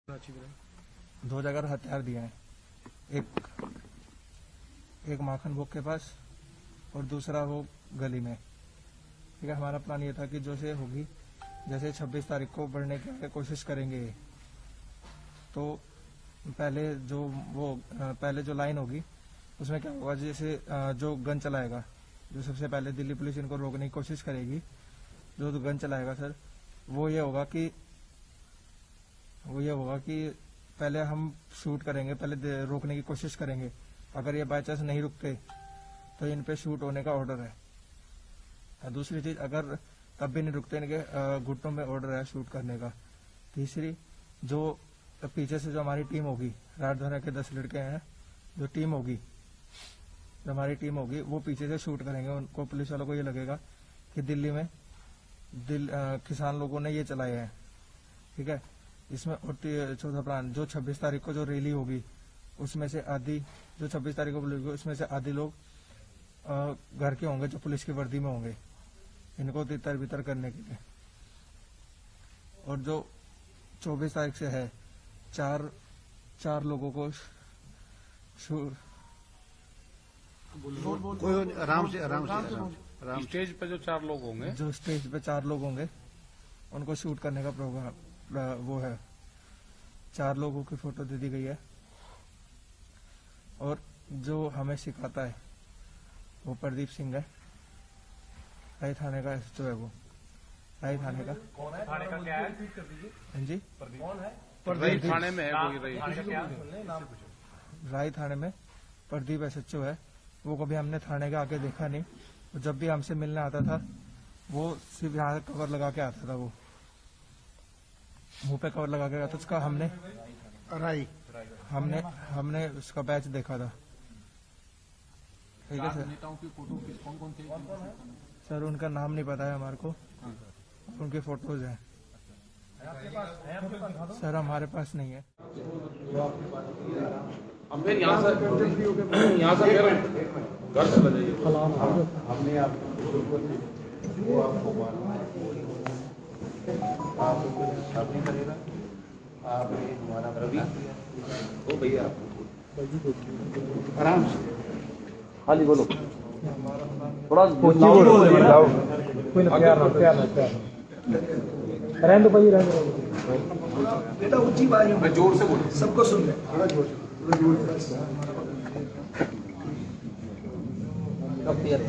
दो जगह हथियार दिए हैं, एक माखन भोग के पास और दूसरा वो गली में। ठीक है, हमारा प्लान ये था कि जो से होगी जैसे 26 तारीख को बढ़ने की कोशिश करेंगे। तो पहले जो लाइन होगी उसमें क्या होगा, जैसे जो गन चलाएगा, जो सबसे पहले दिल्ली पुलिस इनको रोकने की कोशिश करेगी, जो गन चलाएगा सर, वो ये होगा कि पहले हम शूट करेंगे, पहले रोकने की कोशिश करेंगे। अगर ये बाई चांस नहीं रुकते तो इन पे शूट होने का ऑर्डर है। दूसरी चीज, अगर तब भी नहीं रुकते, इनके घुटनों में ऑर्डर है शूट करने का। तीसरी, जो पीछे से जो हमारी टीम होगी, राजधानी के 10 लड़के हैं, जो हमारी टीम होगी वो पीछे से शूट करेंगे। उनको, पुलिस वालों को ये लगेगा कि दिल्ली में किसान लोगों ने ये चलाए हैं। ठीक है, इसमें चौथा प्लान, जो 26 तारीख को जो रैली होगी उसमें से आधी, जो 26 तारीख को होगी उसमें से आधी लोग घर के होंगे जो पुलिस की वर्दी में होंगे, इनको तितर बितर करने के लिए। और जो 24 तारीख से है, चार लोगों को आराम से स्टेज पे जो 4 लोग होंगे, जो स्टेज पे 4 लोग होंगे उनको शूट करने का प्रोग्राम वो है। 4 लोगों की फोटो दे दी गई है। और जो हमें सिखाता है वो प्रदीप सिंह है, राय थाने का एसएचओ है। वो राय थाने का कौन है? थाने का क्या है? हाँ जी, कौन है? प्रदीप थाने में है कोई रही। राय थाने में प्रदीप एसएचओ है। वो कभी हमने थाने के आगे देखा नहीं। वो जब भी हमसे मिलने आता था वो सिर्फ यहाँ कवर लगा के आता था, वो मुंह पे कवर लगा के आता। उसका हमने उसका बैच देखा था। ठीक है सर। नेताओं की फोटो कौन थे? सर उनका नाम नहीं पता है हमारे को, उनके फोटोज हैं सर, हमारे पास नहीं है। हम फिर यहाँ से घर चला जाइए। हमने आपको वो आपको आप कुछ नहीं करेगा। आप हमारा रवि ओ भैया आराम से खाली बोलो, थोड़ा कोई ना, प्यार रहने दो भाई, रहने दो बेटा। ऊंची आवाज में जोर से बोलो, सबको सुन ले। थोड़ा जोर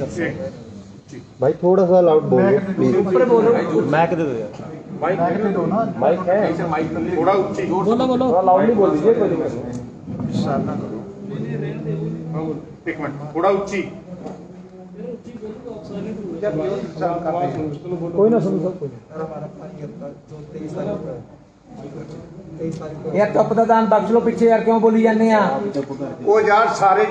से भाई थोड़ा सा लाउड बोलो प्लीज। ऊपर बोलो, माइक दे दो यार। माइक दो ना, माइक है, माइक थोड़ा ऊंची जोर से बोलो, थोड़ा लाउडली बोल दीजिए, कोई दिक्कत नहीं। विश्राम ना करो। एक मिनट, थोड़ा ऊंची। कोई ना सुनो सब, कोई हमारा प्लान ये था, जो 23 तारीख को है, 23 तारीख को यार चुप दान बख्श लो, पिछे यार क्यों बोली जाने आ? ओ यार सारे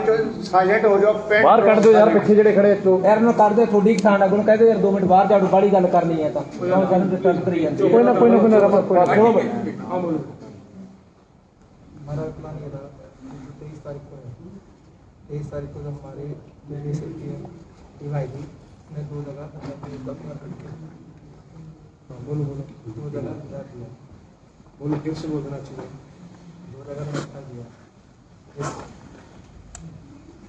साइलेंट हो जाओ। बाहर कट दो यार, पिछे जेड़े खड़े तो यार नु कर दे, थोड़ी खान अगू कह दो यार 2 मिनट बाहर जाओ, बड़ी गल करनी है। तो कहने डिस्टर्ब करी जाती। कोई ना रमन, कोई सुनो भाई। हां बोलो। हमारा प्लान ये था, 23 तारीख को है, 23 तारीख को जब हमारे लेडीज की भाई थी ने 2 जगह बोलो 2 जगह हथियार दिया। बोलो फिर से बोलना चाहिए। 2 जगह हथियार दिया,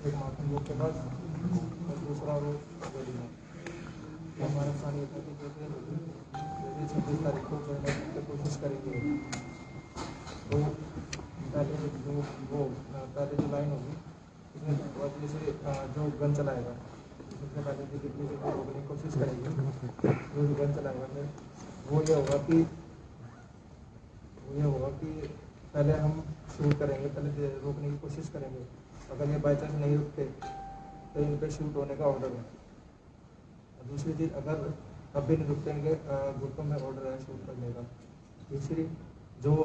एक माखन भोग के पास और दूसरा वो गली में। तो हमारा प्लान ये था कि जैसे 26 तारीख को बढ़ने की कोशिश करेंगे। तो पहले जो लाइन होगी उसमें जैसे जो गन चलाएगा, सबसे पहले दिल्ली पुलिस को रोकने की कोशिश करेगी। जो गन चलाएगा फिर वो ये होगा कि पहले हम शूट करेंगे, पहले रोकने की कोशिश करेंगे। अगर ये बाई चांस नहीं रुकते तो इन पे शूट होने का ऑर्डर है। दूसरी चीज़, अगर तब भी नहीं रुकते, इनके घुटनों में ऑर्डर है शूट करने का। तीसरी, जो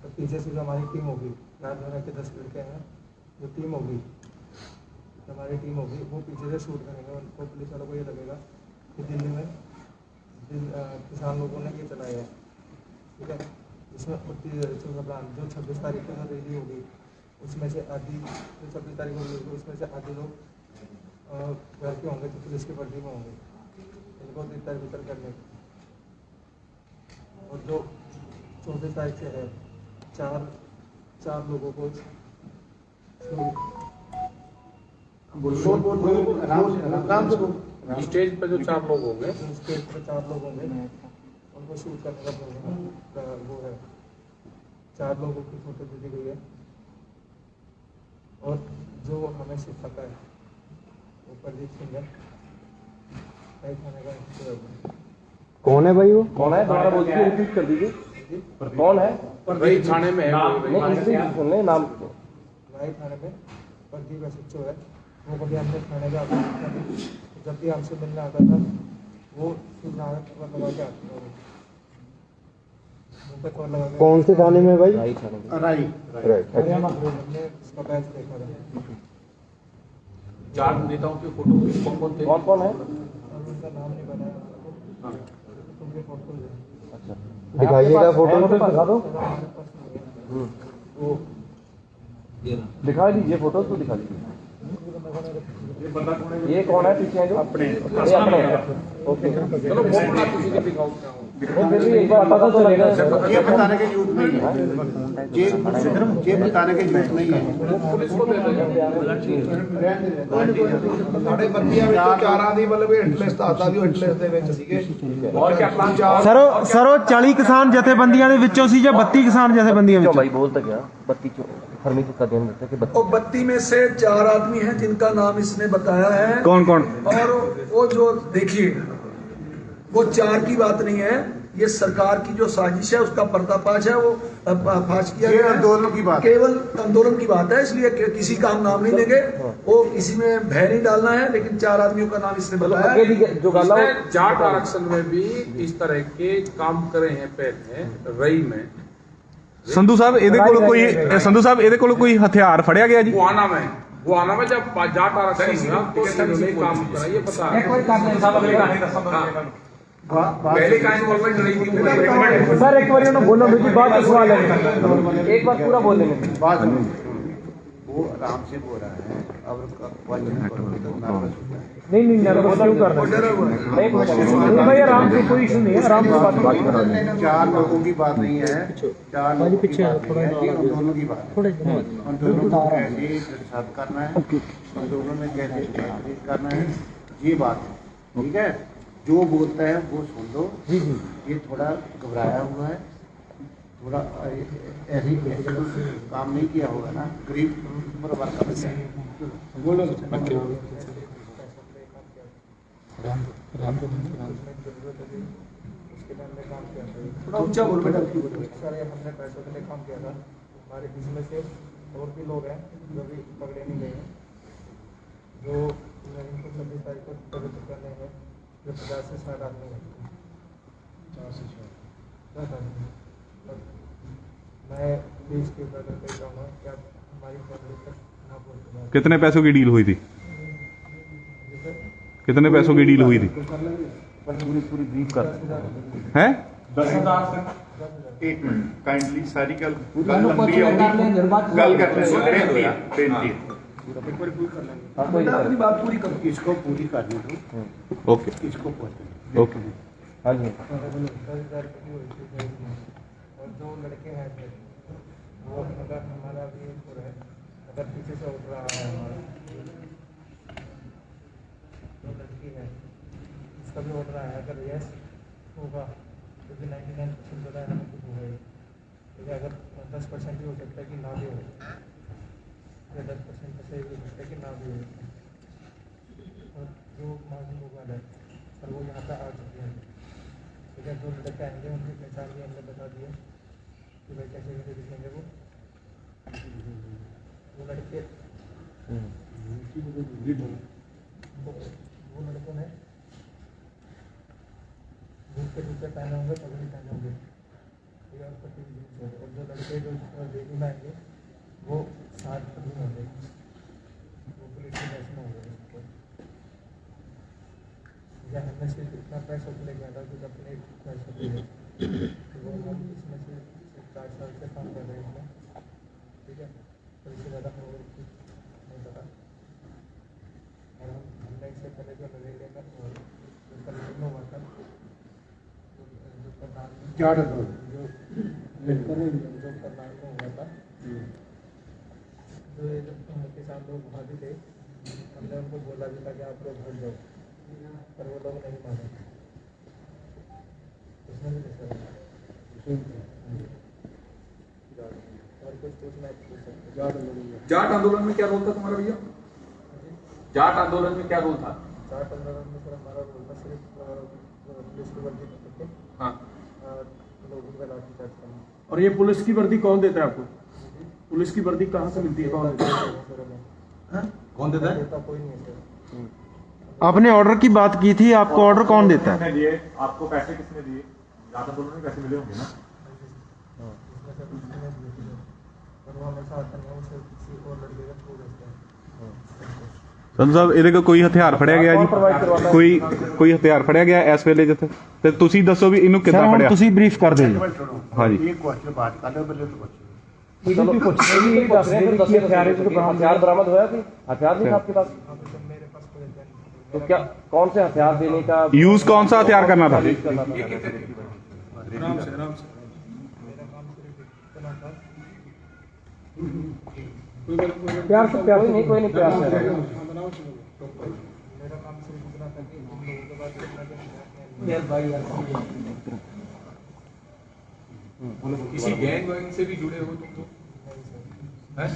पीछे से जो हमारी टीम होगी, राजधानी के 10 लड़के हैं, जो टीम होगी, हमारी टीम होगी, वो पीछे से शूट करेंगे। उनको, पुलिस वालों को ये लगेगा कि दिल्ली में किसान लोगों ने ये चलाया है। ठीक है, इसमें प्लान, जो 26 तारीख को जो रैली होगी उसमें से आधी, जो 26 तारीख को होगी उसमें से आधी लोग घर के होंगे जो पुलिस की वर्दी में होंगे, इनको तितर बितर करने। और जो 24 तारीख से है, चार लोगों को स्टेज पे जो 4 लोग होंगे स्टेज पर 4 लोग होंगे उनको शूट करने का प्रोग्राम वो है। 4 लोगों की फोटो दी गई है और जो हमें सिखाता है वो प्रदीप सिंह है। खाने का कौन है भाई वो? कौन है? दोबारा बोल दीजिए, रिपीट कर दीजिए। कौन है? रही थाने में है वो नहीं, सुनने नाम। राय थाने में प्रदीप एसएचओ है। वो कभी हमने थाने का जब भी हमसे मिलने आता था वो फिर लगा के आता था वो मुंह पे कॉल लगा के। कौन से थाने में भाई? राइट थाने में। राइट। हमने उसका बैच देखा था। 4 नेताओं की फोटो कौन थे? कौन है? और उनका नाम नहीं बताया उनके फोटो है। अच्छा, दिखाइएगा फोटो। दिखा दो, हमारे पास नहीं है वो दिखा दीजिए फोटो तो दिखा दीजिए। ये कौन है पीछे जो? अपने ओके, चलो वो बना किसी के दिखाओ क्या हो। फिर भी एक बार पता तो चलेगा। ये बताने की जरूरत नहीं है, ये बताने की जरूरत नहीं है। पुलिस को दे देंगे। ਸਾਡੇ ਬੰਦੀਆਂ ਵਿੱਚੋਂ ਚਾਰਾਂ ਦੀ ਮਤਲਬ ਹਿੱਟ ਲਿਸਟ ਆਦਾ ਵੀ ਹਿੱਟ ਲਿਸਟ ਦੇ ਵਿੱਚ ਸੀਗੇ। और क्या प्लान? ਸਰ ਉਹ 40 ਕਿਸਾਨ ਜਥੇਬੰਦੀਆਂ ਦੇ ਵਿੱਚੋਂ ਸੀ ਜਾਂ 32 ਕਿਸਾਨ ਜਥੇਬੰਦੀਆਂ क्यों ਵਿੱਚੋਂ? भाई बोल तो क्या 32 क्यों फरमी का ध्यान देते कि 32 और 32 में से 4 आदमी हैं जिनका नाम इसने बताया है। कौन कौन? और वो जो देखिए वो 4 की बात नहीं है, ये सरकार की जो साजिश है उसका पर्दाफाश है। वो फाश किया ये गया है। आंदोलन की बात है। केवल आंदोलन की बात है, इसलिए किसी का हम नाम नहीं लेंगे। वो किसी में भय नहीं डालना है, लेकिन 4 आदमियों का नाम इसने बताया है। जो गाला इसने जाट आरक्षण में भी इस तरह के काम करे हैं पहले रई में। ਸੰਧੂ ਸਾਹਿਬ ਇਹਦੇ ਕੋਲ ਕੋਈ ਹਥਿਆਰ ਫੜਿਆ ਗਿਆ ਜੀ? गुआना में जब जाट आरक्षण हुआ तो इन्होंने काम करा, ये पता है। पहले का इन्वॉल्वमेंट नहीं थी। सर एक बार बोलो मुझे बात सवाल है, एक बार पूरा बोल देंगे। बात वो आराम से बोल रहा है। अब नहीं नर्वस क्यों कर रहे हैं? नहीं भाई आराम से, कोई इशू नहीं है, आराम से बात करो। 4 लोगों की बात नहीं है, 4 लोगों की बात नहीं है, ये आंदोलन की बात है। आंदोलन को कैसे साथ करना है, आंदोलन में कैसे करना है, ये बात है। ठीक है, जो बोलता है वो सुन लो। ये थोड़ा घबराया हुआ है, थोड़ा ऐसे ही काम नहीं किया होगा ना, गरीब परिवार का बच्चा है। बोलो उसके टाइम में काम किया था। थोड़ा ऊंचा बोल बेटा। सारे हमने पैसों के लिए काम किया था। हमारे इसमें से और भी लोग हैं जो भी पकड़े नहीं गए हैं, जो इनको 26 तारीख को पवित्र करने में जो 50 से 60 आदमी हैं। 4 से 60 मैं देश के ऊपर कह रहा हूँ कि हमारी फैमिली तक ना पहुँच। कितने पैसों की डील हुई थी? कितने पैसों की डील हुई थी? पूरी ब्रीफ कर हैं? 10,000 से 1 मिनट काइंडली सारी गल लंबी होगी, गल करते हैं। अपनी बात पूरी करो। इसको पूरी करने दो, ओके इसको पहुंचने ओके। हाँ जी। 10,000 की हुई थी और 2 लड़के हैं वो अगर हमारा भी हो रहा है, अगर पीछे से उठ रहा है हमारा 2 लड़की है, इसका भी उठ रहा है। अगर यस होगा तो भी 99% पता है हमें कुछ होगा ही। ठीक है, अगर 10% भी हो सकता है कि ना भी हो, या 10% सही भी हो सकता है कि ना भी हो। और जो मालूम होगा है और वो यहाँ पर आ चुके हैं। ठीक है, 2 लड़के आएंगे, उनकी पहचान भी हमने बता दी है कि भाई कैसे कैसे दिखेंगे वो लड़के। वो लड़कों ने बूट के जूते पहने होंगे, पगड़ी पहने होंगे। ठीक है, उसका 3 जीन्स होंगे। और जो लड़के जो देखने में आएंगे वो 7 पगड़ी होंगे, वो पुलिस की ड्रेस में होंगे। या हमने सिर्फ इतना पैसा ले गया था कुछ अपने पैसे के लिए, तो वो हम इसमें से 4 साल से काम कर रहे हैं। ठीक है, तो इससे ज़्यादा हम लोग कुछ नहीं पता। और हमने इससे पहले जो नजरिए का और जो कल हुआ था जो करनाल में था। जो ये किसान लोग वहाँ भी थे, हमने उनको बोला भी था कि आप लोग भूल जाओ, पर वो लोग नहीं माने। उसमें भी और कुछ पूछना पूछ सकते। जाट आंदोलन में क्या रोल था तुम्हारा भैया? जाट आंदोलन में क्या रोल था? जाट आंदोलन में सर हमारा रोल था सिर्फ पुलिस की वर्दी पकड़ के हाँ, लोगों का लाठीचार्ज करना। और ये पुलिस की वर्दी कौन देता है आपको? पुलिस की वर्दी कहाँ से मिलती है, कौन देता है? कौन देता है? देता कोई नहीं है सर। आपने ऑर्डर की बात की थी, आपको ऑर्डर कौन देता है? दिए आपको पैसे किसने दिए? जाट आंदोलन में पैसे मिले होंगे ना? उसमें सर उसने दिए थे, और वो हमेशा आता नहीं है, उसे किसी और लड़के का थ्रू देता है। ਸੰਧੂ ਸਾਹਿਬ ਇਹਦੇ ਕੋਲ ਕੋਈ ਹਥਿਆਰ ਫੜਿਆ ਗਿਆ ਜੀ? ਕੋਈ ਹਥਿਆਰ ਫੜਿਆ ਗਿਆ ਇਸ ਵੇਲੇ ਜਿੱਥੇ? ਤੇ ਤੁਸੀਂ ਦੱਸੋ ਵੀ ਇਹਨੂੰ ਕਿੱਦਾਂ ਫੜਿਆ? ਤੁਸੀਂ ਬਰੀਫ ਕਰ ਦਿਓ ਜੀ। हाँ जी। एक क्वेश्चन बात कर लो पहले तो कुछ हथियार बरामद हुआ थी? हथियार नहीं था आपके पास? मेरे पास कोई हथियार नहीं तो क्या कौन से हथियार देने का यूज कौन सा हथियार करना था? मेरा काम सिर्फ इतना था। प्यार से प्यार नहीं, कोई नहीं प्यार से। मेरा काम सिर्फ इतना था कि हम लोगों के पास इतना किसी गैंग वैंग से भी जुड़े हो तुम तो? हैं?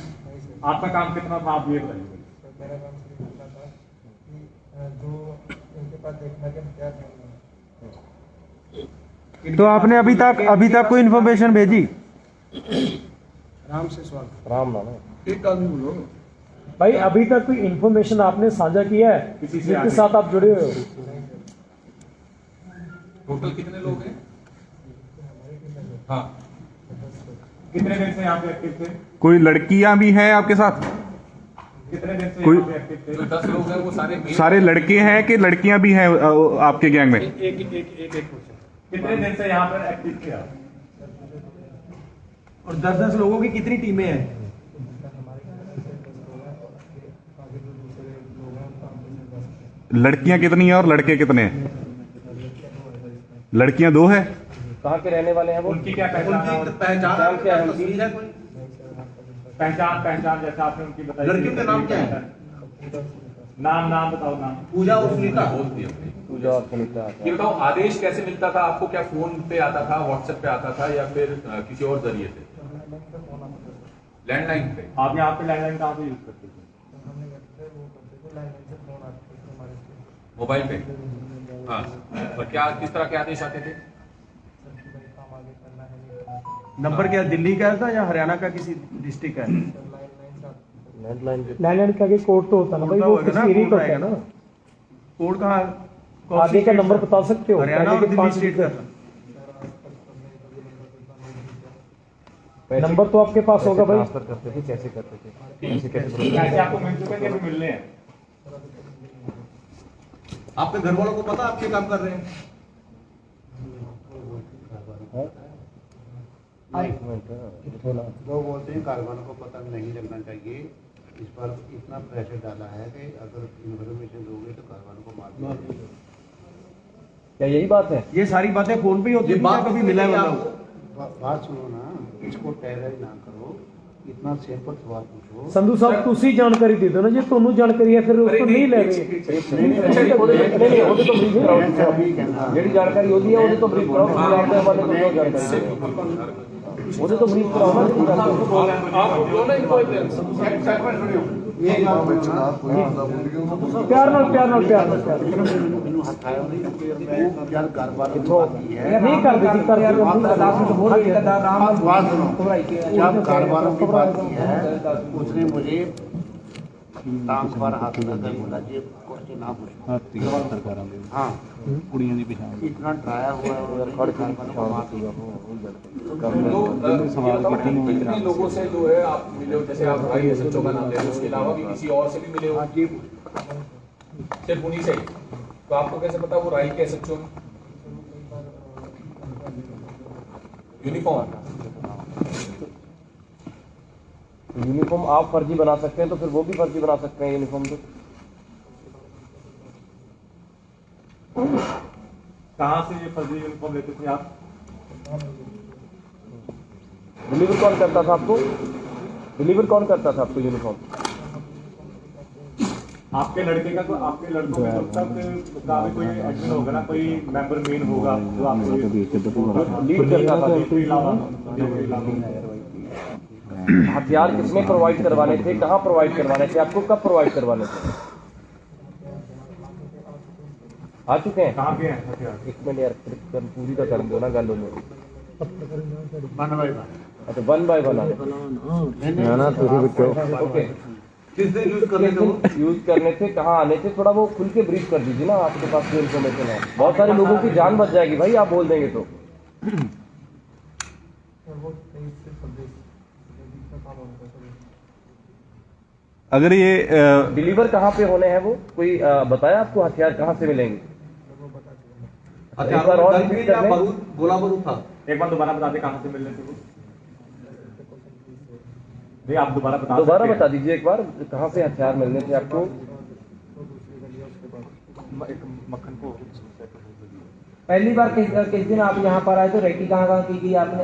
आपका काम कितना था आप ये बताइए? मेरा काम सिर्फ इतना था कि जो इनके पास देखना के हथियार नहीं है। तो आपने अभी तक कोई इन्फॉर्मेशन भेजी? राम नाम है। एक आदमी बोलो भाई, अभी तक कोई इन्फॉर्मेशन आपने साझा किया है जिसके साथ आप जुड़े हुए हो? टोटल कितने लोग हैं? हाँ, कितने दिन से यहाँ पे एक्टिव थे? कोई लड़कियां भी हैं आपके साथ? कितने दिन से यहाँ पे एक्टिव थे? जो 10 लोग हैं वो सारे लड़के हैं कि लड़कियां भी हैं आपके गैंग में? कितने दिन से यहाँ पर एक्टिव थे आप? और 10-10 लोगों की कितनी टीमें हैं? लड़कियां कितनी हैं और लड़के कितने हैं? लड़कियां 2 है। कहाँ के रहने वाले हैं वो? उनकी क्या पहचान? पहचान क्या है उनकी? पहचान जैसा आपने उनकी बताई। लड़कियों के नाम क्या है? नाम बताओ। नाम पूजा और सुनीता। बोलती है। पूजा और सुनीता। ये बताओ, आदेश कैसे मिलता था आपको? क्या फोन पे आता था, व्हाट्सएप पे आता था, या फिर किसी और जरिए से? लैंडलाइन पे। आप यहाँ पे लैंडलाइन कहाँ पे यूज करते थे? मोबाइल पे? हाँ, और क्या किस तरह के आदेश आते थे? नंबर क्या दिल्ली का था या हरियाणा का किसी डिस्ट्रिक्ट का है? लैंडलाइन का कोड तो होता ना भाई, वो किसी एरिया का है ना। कोड कहाँ आगे का नंबर बता सकते हो? हरियाणा और दिल्ली स्टेट का नंबर तो आपके पास होगा भाई। करते थे, कैसे करते थे? कैसे आपको मिल चुके हैं, कैसे मिलने हैं? आपके घर वालों को पता आप ये काम कर रहे हैं? लोग बोलते हैं कारखानों को पता नहीं लगना चाहिए। इस पर इतना प्रेशर डाला है कि अगर इन्फॉर्मेशन दोगे तो कारखानों को मार देंगे। क्या यही बात है? ये सारी बातें फोन पे ही होती है, बात कभी मिला है मतलब? बात सुनो ना, इसको टेरर ना करो, इतना सिंपल सवाल पूछो। संधू साहब ਤੁਸੀਂ ਜਾਣਕਾਰੀ ਦੇ ਦਿਓ ਨਾ, ਜੇ ਤੁਹਾਨੂੰ ਜਾਣਕਾਰੀ ਹੈ ਫਿਰ ਉਸ ਤੋਂ ਨਹੀਂ ਲੈ ਰਹੇ। ਉਹਦੇ ਤੋਂ ਬਰੀਫ ਕਰਾਓ। ਜਿਹੜੀ ਜਾਣਕਾਰੀ ਉਹਦੀ ਹੈ ਉਹਦੇ ਤੋਂ ਬਰੀਫ ਕਰਾਓ। ਤੁਸੀਂ ਆਪਣੇ ਹਵਾਲੇ ਤੋਂ ਜੋ ਜਾਣਕਾਰੀ ਉਹਦੇ ਤੋਂ ਬਰੀਫ ਕਰਾਓ ਨਾ। ਜਿਹੜੀ ਜਾਣਕਾਰੀ आप दोनों ही कोई ਪਿਆਰ ਨਾਲ ਮੈਨੂੰ ਹੱਥ ਆਇਆ ਜਦ ਕਾਰੋਬਾਰ की बात की है ਨਹੀਂ ਕਰਦੇ ਜੀ ਕਰਦੇ बात सुनो, जब कारोबारों की बात की है उसने मुझे टांग पर हाथ लगाकर बोला जी क्वेश्चन ना पूछो। हाँ, इतना डराया हुआ है और कारखानों को मार दिया। कितने लोगों से जो है आप मिले हो? जैसे आप भाई एसएचओ का नाम ले रहे हो, उसके अलावा भी किसी और से भी मिले हो? सिर्फ उन्हीं से ही? तो आपको कैसे पता वो राई के एसएचओ? यूनिफॉर्म आप फर्जी बना सकते हैं तो फिर वो भी फर्जी बना सकते हैं यूनिफॉर्म। तो कहाँ से ये फर्जी यूनिफॉर्म लेते थे आप? डिलीवर कौन करता था आपको? डिलीवर कौन करता था आपको यूनिफॉर्म? आपके लड़के का, तो आपके लड़कों में जब तक का भी कोई एडमिन होगा ना, कोई मेंबर मेन होगा जो आपको लीड करता था। हथियार किसमें प्रोवाइड करवाने थे, कहाँ प्रोवाइड करवाने थे आपको, कब प्रोवाइड करवाने थे? आ चुके हैं? कहाँ पे हैं हथियार? एक मिनट यार, पूरी तो कर दो ना गल में। अच्छा, 1 बाय 1 ओके। किस दिन यूज करने थे वो? यूज करने थे, कहाँ आने थे, थोड़ा वो खुल के ब्रीफ कर दीजिए ना, आपके पास जो इन्फॉर्मेशन है। बहुत सारे लोगों की जान बच जाएगी भाई, आप बोल देंगे तो। अगर ये डिलीवर कहाँ पे होने हैं वो कोई बताया आपको? हथियार कहाँ से मिलेंगे? एक बार और रिपीट कर लें। गोला बारूद था। एक बार दोबारा बता दें कहाँ से मिलने थे वो? नहीं, आप दोबारा बता दीजिए एक बार, कहाँ से हथियार मिलने थे आपको? मक्खन को पहली बार किस दिन आप यहाँ पर आए तो रेकी कहाँ की गई आपने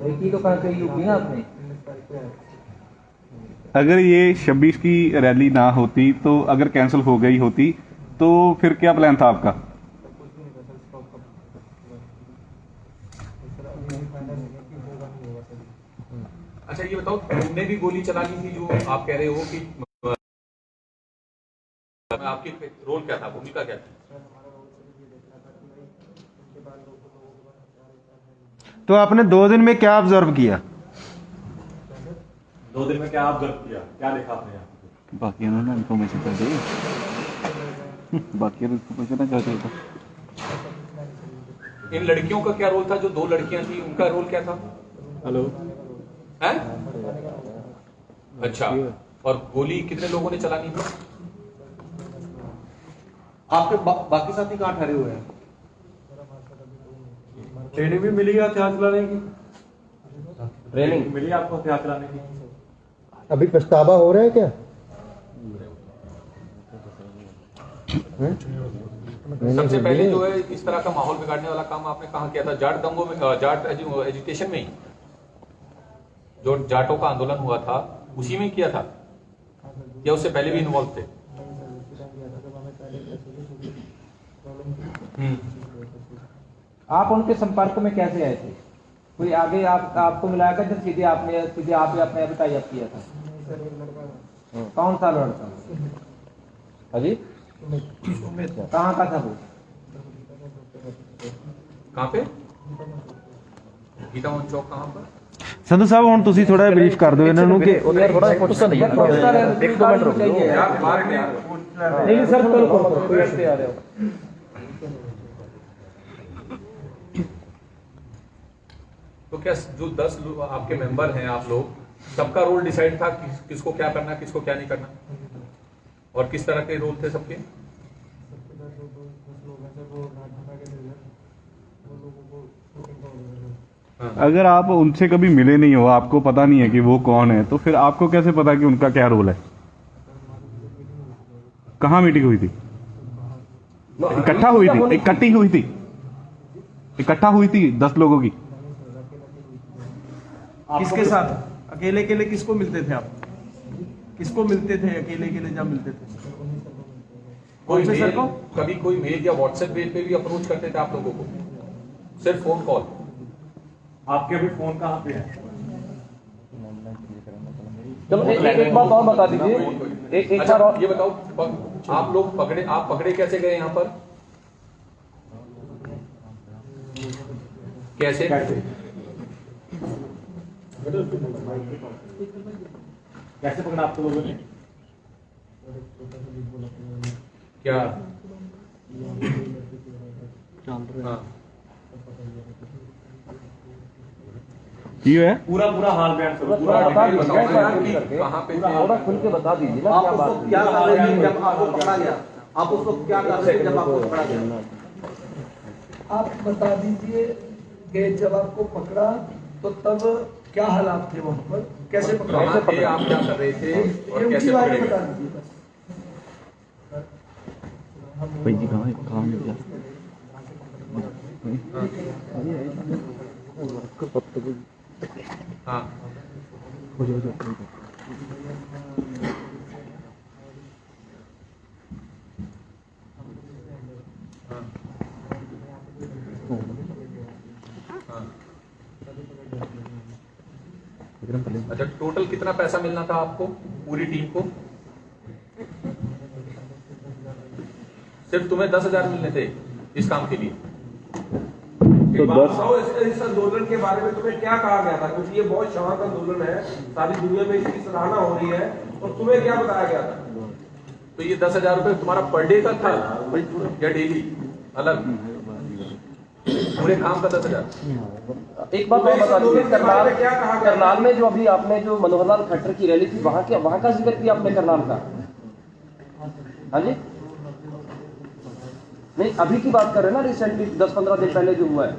रेकी तो कहाँ कही होगी ना आपने? अगर ये 26 की रैली ना होती, तो अगर कैंसिल हो गई होती, तो फिर क्या प्लान था आपका? अच्छा ये बताओ, तुमने भी गोली चला ली थी जो आप कह रहे हो कि आपकी रोल क्या था, भूमिका क्या थी? तो आपने 2 दिन में क्या ऑब्जर्व किया? 2 दिन में क्या ऑब्जर्व किया, क्या देखा आपने यहाँ? बाकी उन्होंने इन्फॉर्मेशन कर दी, बाकी इन्फॉर्मेशन क्या चलता। इन लड़कियों का क्या रोल था? जो 2 लड़कियां थी उनका रोल क्या था? हेलो है? अच्छा, और गोली कितने लोगों ने चलानी थी? आपके बाकी साथी कहाँ ठहरे हुए हैं? ट्रेनिंग भी मिली है हथियार चलाने की? ट्रेनिंग मिली आपको हथियार चलाने की? अभी पछतावा हो रहा है क्या? सबसे पहले जो है इस तरह का माहौल बिगाड़ने वाला काम आपने कहाँ किया था? जाट दंगों में, जाट एजुकेशन में ही, जो जाटों का आंदोलन हुआ था उसी में किया था, या उससे पहले भी इन्वॉल्व थे? आप उनके संपर्क में कैसे आए थे? कोई आगे आपको मिलाया था, जब सीधे आपने अभी टाई अप किया था? कौन सा लड़का? अजी कहाँ का था वो? कहाँ पे? गीता चौक कहाँ पर? संधू साहब ਹੁਣ ਤੁਸੀਂ ਥੋੜਾ ਬਰੀਫ ਕਰ ਦਿਓ ਇਹਨਾਂ ਨੂੰ ਕਿ यार थोड़ा पुछता नहीं है, एक दो मिनट रुक जाओ यार बाहर नहीं सर, कल कोई ऐसे आ रहे हो। तो क्या जो 10 लोग आपके मेंबर हैं, आप लोग सबका रोल डिसाइड था किसको क्या करना, किसको क्या नहीं करना, और किस तरह के रोल थे सबके? अगर आप उनसे कभी मिले नहीं हो, आपको पता नहीं है कि वो कौन है, तो फिर आपको कैसे पता कि उनका क्या रोल है? कहाँ मीटिंग हुई थी? इकट्ठा हुई थी, इकट्ठा हुई थी 10 लोगों की। किसके साथ? अकेले अकेले किसको मिलते थे आप? किसको मिलते थे अकेले अकेले जब मिलते थे? कोई मेल, कभी कोई मेल या व्हाट्सएप पे भी अप्रोच करते थे आप लोगों को? सिर्फ फोन कॉल? आपके अभी फोन कहाँ पे है? चलो एक बात और बता दीजिए, एक अच्छा, बार और ये बताओ, आप लोग पकड़े कैसे गए यहाँ पर? कैसे? कैसे पकड़ा आपको लोगों ने? क्या? हाँ। ये है पूरा हाल बयान करो, थोड़ा बता दीजिए, कहाँ पे थे? थोड़ा खुल के बता दीजिए ना क्या बात क्या कर रहे थे जब आपको पकड़ा गया? आप उस वक्त क्या कर रहे थे जब आपको पकड़ा गया? आप बता दीजिए कि जब आपको पकड़ा तो तब क्या हालात थे वहाँ पर, कैसे पकड़ा? कहाँ थे आप, क्या कर रहे थे और ये कैसे उसी बारे पकड़े में बता गए? दीजिए बस। भाई जी कहाँ मिल गया? हाँ अच्छा, टोटल कितना पैसा मिलना था आपको पूरी टीम को? सिर्फ तुम्हें 10,000 मिलने थे इस काम के लिए। तो इस आंदोलन के बारे में तुम्हें क्या कहा गया था? क्योंकि ये बहुत शांत आंदोलन है, सारी दुनिया में इसकी सराहना हो रही है, और तुम्हें क्या बताया गया था? तो ये 10,000 रुपए तुम्हारा पर डे का था या डेली अलग? पूरे काम का 10,000। एक बात और बता दीजिए, करनाल में जो अभी आपने जो मनोहर लाल खट्टर की रैली थी, वहां का जिक्र किया आपने करनाल का? हाँ जी, नहीं अभी की बात कर रहे हैं ना, रिसेंटली 10-15 दिन पहले जो हुआ है।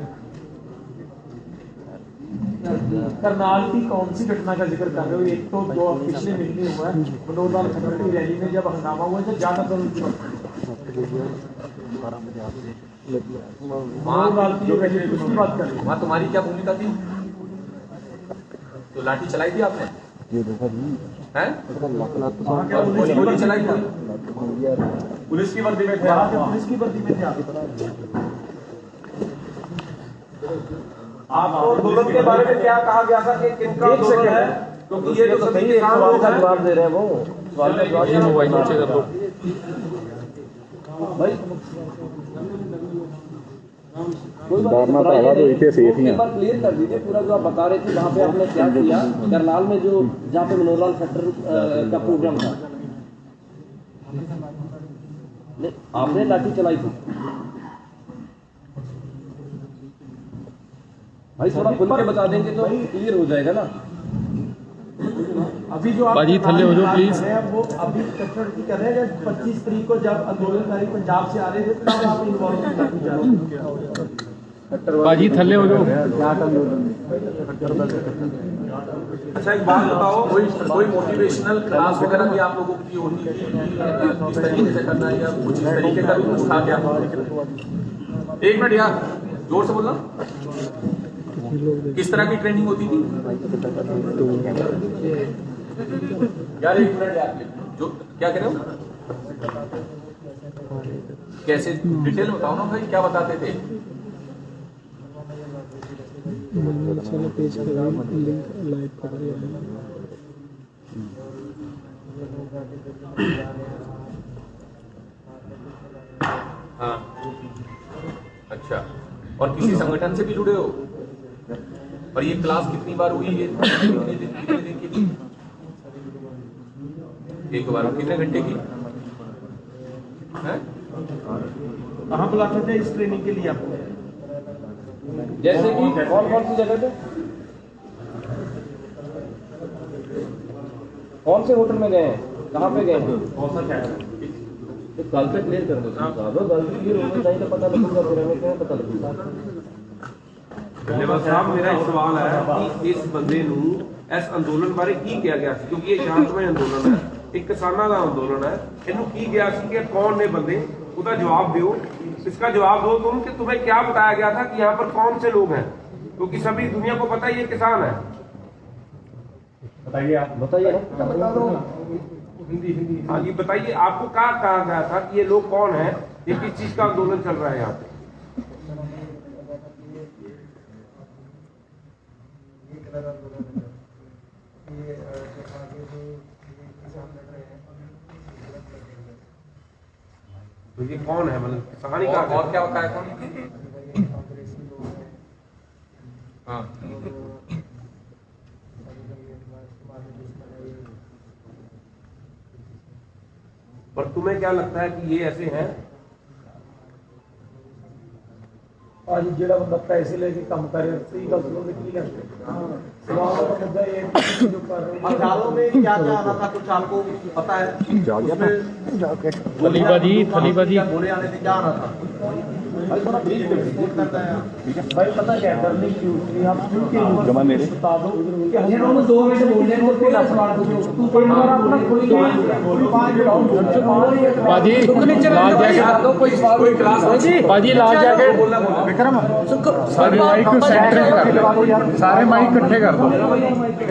करनाल की कौन सी घटना का जिक्र कर रहे हो? एक तो दो पिछले महीने हुआ है मनोहर लाल खट्टर की रैली में जब हंगामा हुआ जब ज्यादा वहाँ तुम्हारी क्या भूमिका थी? तो लाठी चलाई थी आपने? हैं? गोली चलाई थी? पुलिस की वर्दी में थे, पुलिस की वर्दी में थे आपको आंदोलन के बारे में क्या कहा गया था कि किनका आंदोलन है? क्योंकि ये तो सभी सवाल का जवाब दे रहे हैं, वो सवाल का जवाब मोबाइल नीचे कर दो भाई। कोई बात नहीं, एक बार क्लियर कर दीजिए पूरा जो आप बता रहे थे, वहाँ पे आपने क्या किया करनाल में, जो जहाँ पे मनोहर लाल खट्टर का प्रोग्राम था, आपने लाठी चलाई थी भाई? थोड़ा खुल के बता देंगे तो क्लियर हो जाएगा ना। अभी जो आप थल्ले हो जाओ प्लीज, वो अभी खट्टर की कर रहे हैं 25 तारीख को जब आंदोलनकारी पंजाब से आ रहे थे तब आप इन्वॉल्व बाजी थल्ले हो जाओ। अच्छा एक बात बताओ, कोई मोटिवेशनल क्लास वगैरह भी आप लोगों की होती है किस तरीके से करना है, या कुछ इस तरीके का भी कुछ था क्या? एक मिनट यार, जोर से बोलना। किस तरह की ट्रेनिंग होती थी यार? एक मिनट यार, जो क्या कह रहे हो? कैसे डिटेल में बताओ ना भाई, क्या बताते थे? हाँ अच्छा, और किसी संगठन से भी जुड़े हो? और ये क्लास कितनी बार हुई है? कितने दिन की थी? एक बार। कितने घंटे की है? कहाँ बुलाते थे इस ट्रेनिंग के लिए आपको? जैसे कि कौन कौन सी जगह पे, कौन से होटल में गए हैं, कहाँ पे गए हैं, कौन सा शहर? गल पे क्लियर कर दो, गल क्लियर होना चाहिए, पता लगेगा, फिर हमें क्या पता लगेगा। धन्यवाद साहब, मेरा एक सवाल है कि इस बंदे नूं इस अंदोलन बारे की किया गया ਸੀ? क्योंकि ये शांतमय अंदोलन है, एक किसानों का अंदोलन है, इनू की गया ਸੀ कि कौन ने बंदे, उसका जवाब दो, इसका जवाब दो तुम कि तुम्हें क्या बताया गया था कि यहाँ पर कौन से लोग हैं? क्योंकि सभी दुनिया को पता है ये किसान है। बताइए, आप बताइए, बता दो हिंदी। हाँ जी बताइए, आपको क्या कहा गया था कि ये लोग कौन है, ये किस चीज का आंदोलन चल रहा है यहाँ पे? तो ये कौन है, मतलब किसान ही का? और क्या बताया था? हाँ पर तुम्हें क्या लगता है कि ये ऐसे हैं? आज जेड़ा बंदा पैसे लेके काम कर रहा है, सही गल सुनो तो की करते सवाल का मुद्दा ये है जो कर रहे हैं अखाड़ों में क्या क्या आना था, कुछ आपको पता है? थलीबाजी बोले आने से क्या आना था? भाई थोड़ा ब्रीफ कर दीजिए भाई पता क्या है डरने की नहीं आप क्यों के जमा मेरे बता दो कि हमें उन्होंने 2 मिनट बोलने को कोई सवाल पूछो तू कोई हमारा अपना कोई 5 मिनट बाजी लाल जैकेट दो कोई सवाल कोई क्लास बाजी लाल जैकेट विक्रम सारे माइक सेंटर कर दो सारे माइक इकट्ठे कर दो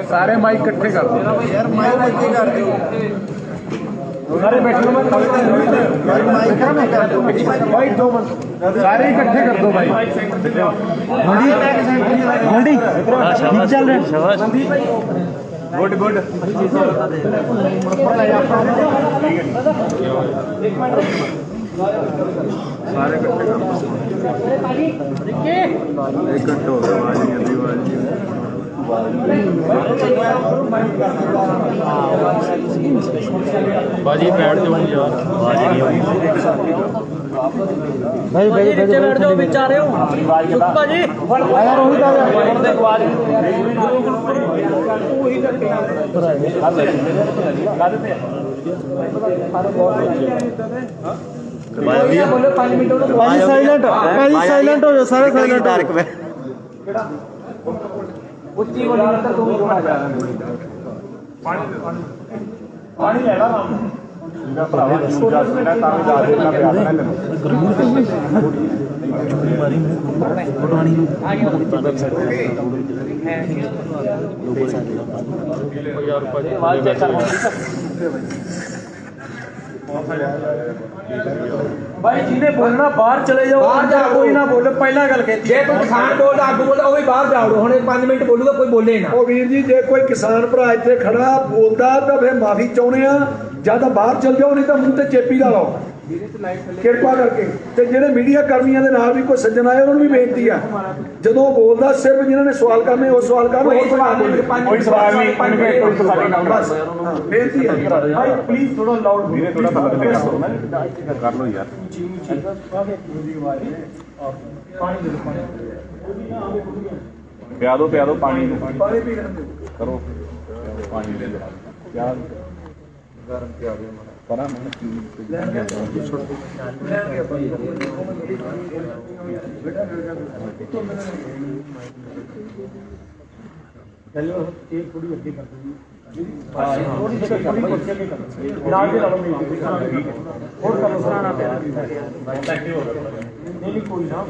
सारे माइक इकट्ठे कर दो यार माइक इकट्ठे कर दो सारे बैठो भाई 2 मिनट सारे इकट्ठे कर दो भाई मंडी चल रहे गुड गुड सारे इकट्ठे कर दो इकट्ठे हो बाजी बैठ जाओ यार भाई भाई बैठ जाओ बेचारे हो बाजी आया रोहित आ बोलो 5 मिनट साइलेंट हो जाओ सारे साइलेंट ਉੱਚੀ ਬੋਲੀ ਤਾਂ ਤੂੰ ਥੋੜਾ ਜਾ ਪਾਣੀ ਲੈ ਲਾ ਮੇਰਾ ਭਰਾਵਾ ਜੂਸ ਜਾ ਕੇ ਨਾ ਤਾਂ ਵੀ ਜਾ ਦੇਣਾ ਪਿਆ ਨਾ ਤੈਨੂੰ ਆਵਾਜ਼ ਚੈੱਕ ਕਰ भाई जिन्हें बोलना बाहर चले जाओ कोई ना बोले पहला गल कहती जे कोई किसान बोलदा आगू बोलदा ओ भी बाहर जाओ हुणे 5 मिनट बोलूगा कोई बोले ना ਉਹ ਵੀਰ ਜੀ ਜੇ ਕੋਈ ਕਿਸਾਨ ਭਰਾ ਇੱਥੇ ਖੜਾ ਬੋਲਦਾ ਤਾਂ ਫਿਰ ਮਾਫੀ ਚਾਹੁੰਦੇ ਆ ਜਾਂ ਤਾਂ ਬਾਹਰ ਚਲ ਜਾਓ ਨਹੀਂ ਤਾਂ ਮੂੰਹ ਤੇ ਚੇਪੀ ਲਾ ਲਓ ਕਿਰਪਾ ਕਰਕੇ ਤੇ ਜਿਹੜੇ ਮੀਡੀਆ ਕਰਮੀਆਂ ਦੇ ਨਾਲ ਵੀ ਕੋਈ ਸੱਜਣ ਆਏ ਉਹਨਾਂ ਨੂੰ ਵੀ ਬੇਨਤੀ ਆ ਜਦੋਂ ਉਹ ਬੋਲਦਾ ਸਿਰਫ ਜਿਨ੍ਹਾਂ ਨੇ ਸਵਾਲ ਕਰਨੇ ਉਹ ਸਵਾਲ ਕਰਨ ਹੋਰ ਕੋਈ ਸਵਾਲ ਨਹੀਂ 5 ਮਿੰਟ ਕੋਈ ਸਵਾਲ ਨਾ ਬਸ ਬੇਨਤੀ ਹੈ भाई प्लीज थोड़ा लाउड ਵੀਰੇ ਥੋੜਾ ਪਤਾ ਤੇ ਕਰ ਲਓ ਨਾ ਕਰ ਲਓ ਯਾਰ पानी दे दो पानी ਪਿਆ ਦਿਓ ਪਾਣੀ ਨੂੰ ਪਾਣੀ ਪੀ ਲੈਂਦੇ ਕਰੋ ਪਾਣੀ ਦੇ ਦਿਓ ਪਿਆ ਗਰਮ ਪਿਆ ਦਿਓ ਪਰਾਂ ਮੈਂ चलो एक थोड़ी अच्छी कर दो थोड़ी कुर्सी के कर नाल के लाओ और करो सराना पे नहीं कोई ना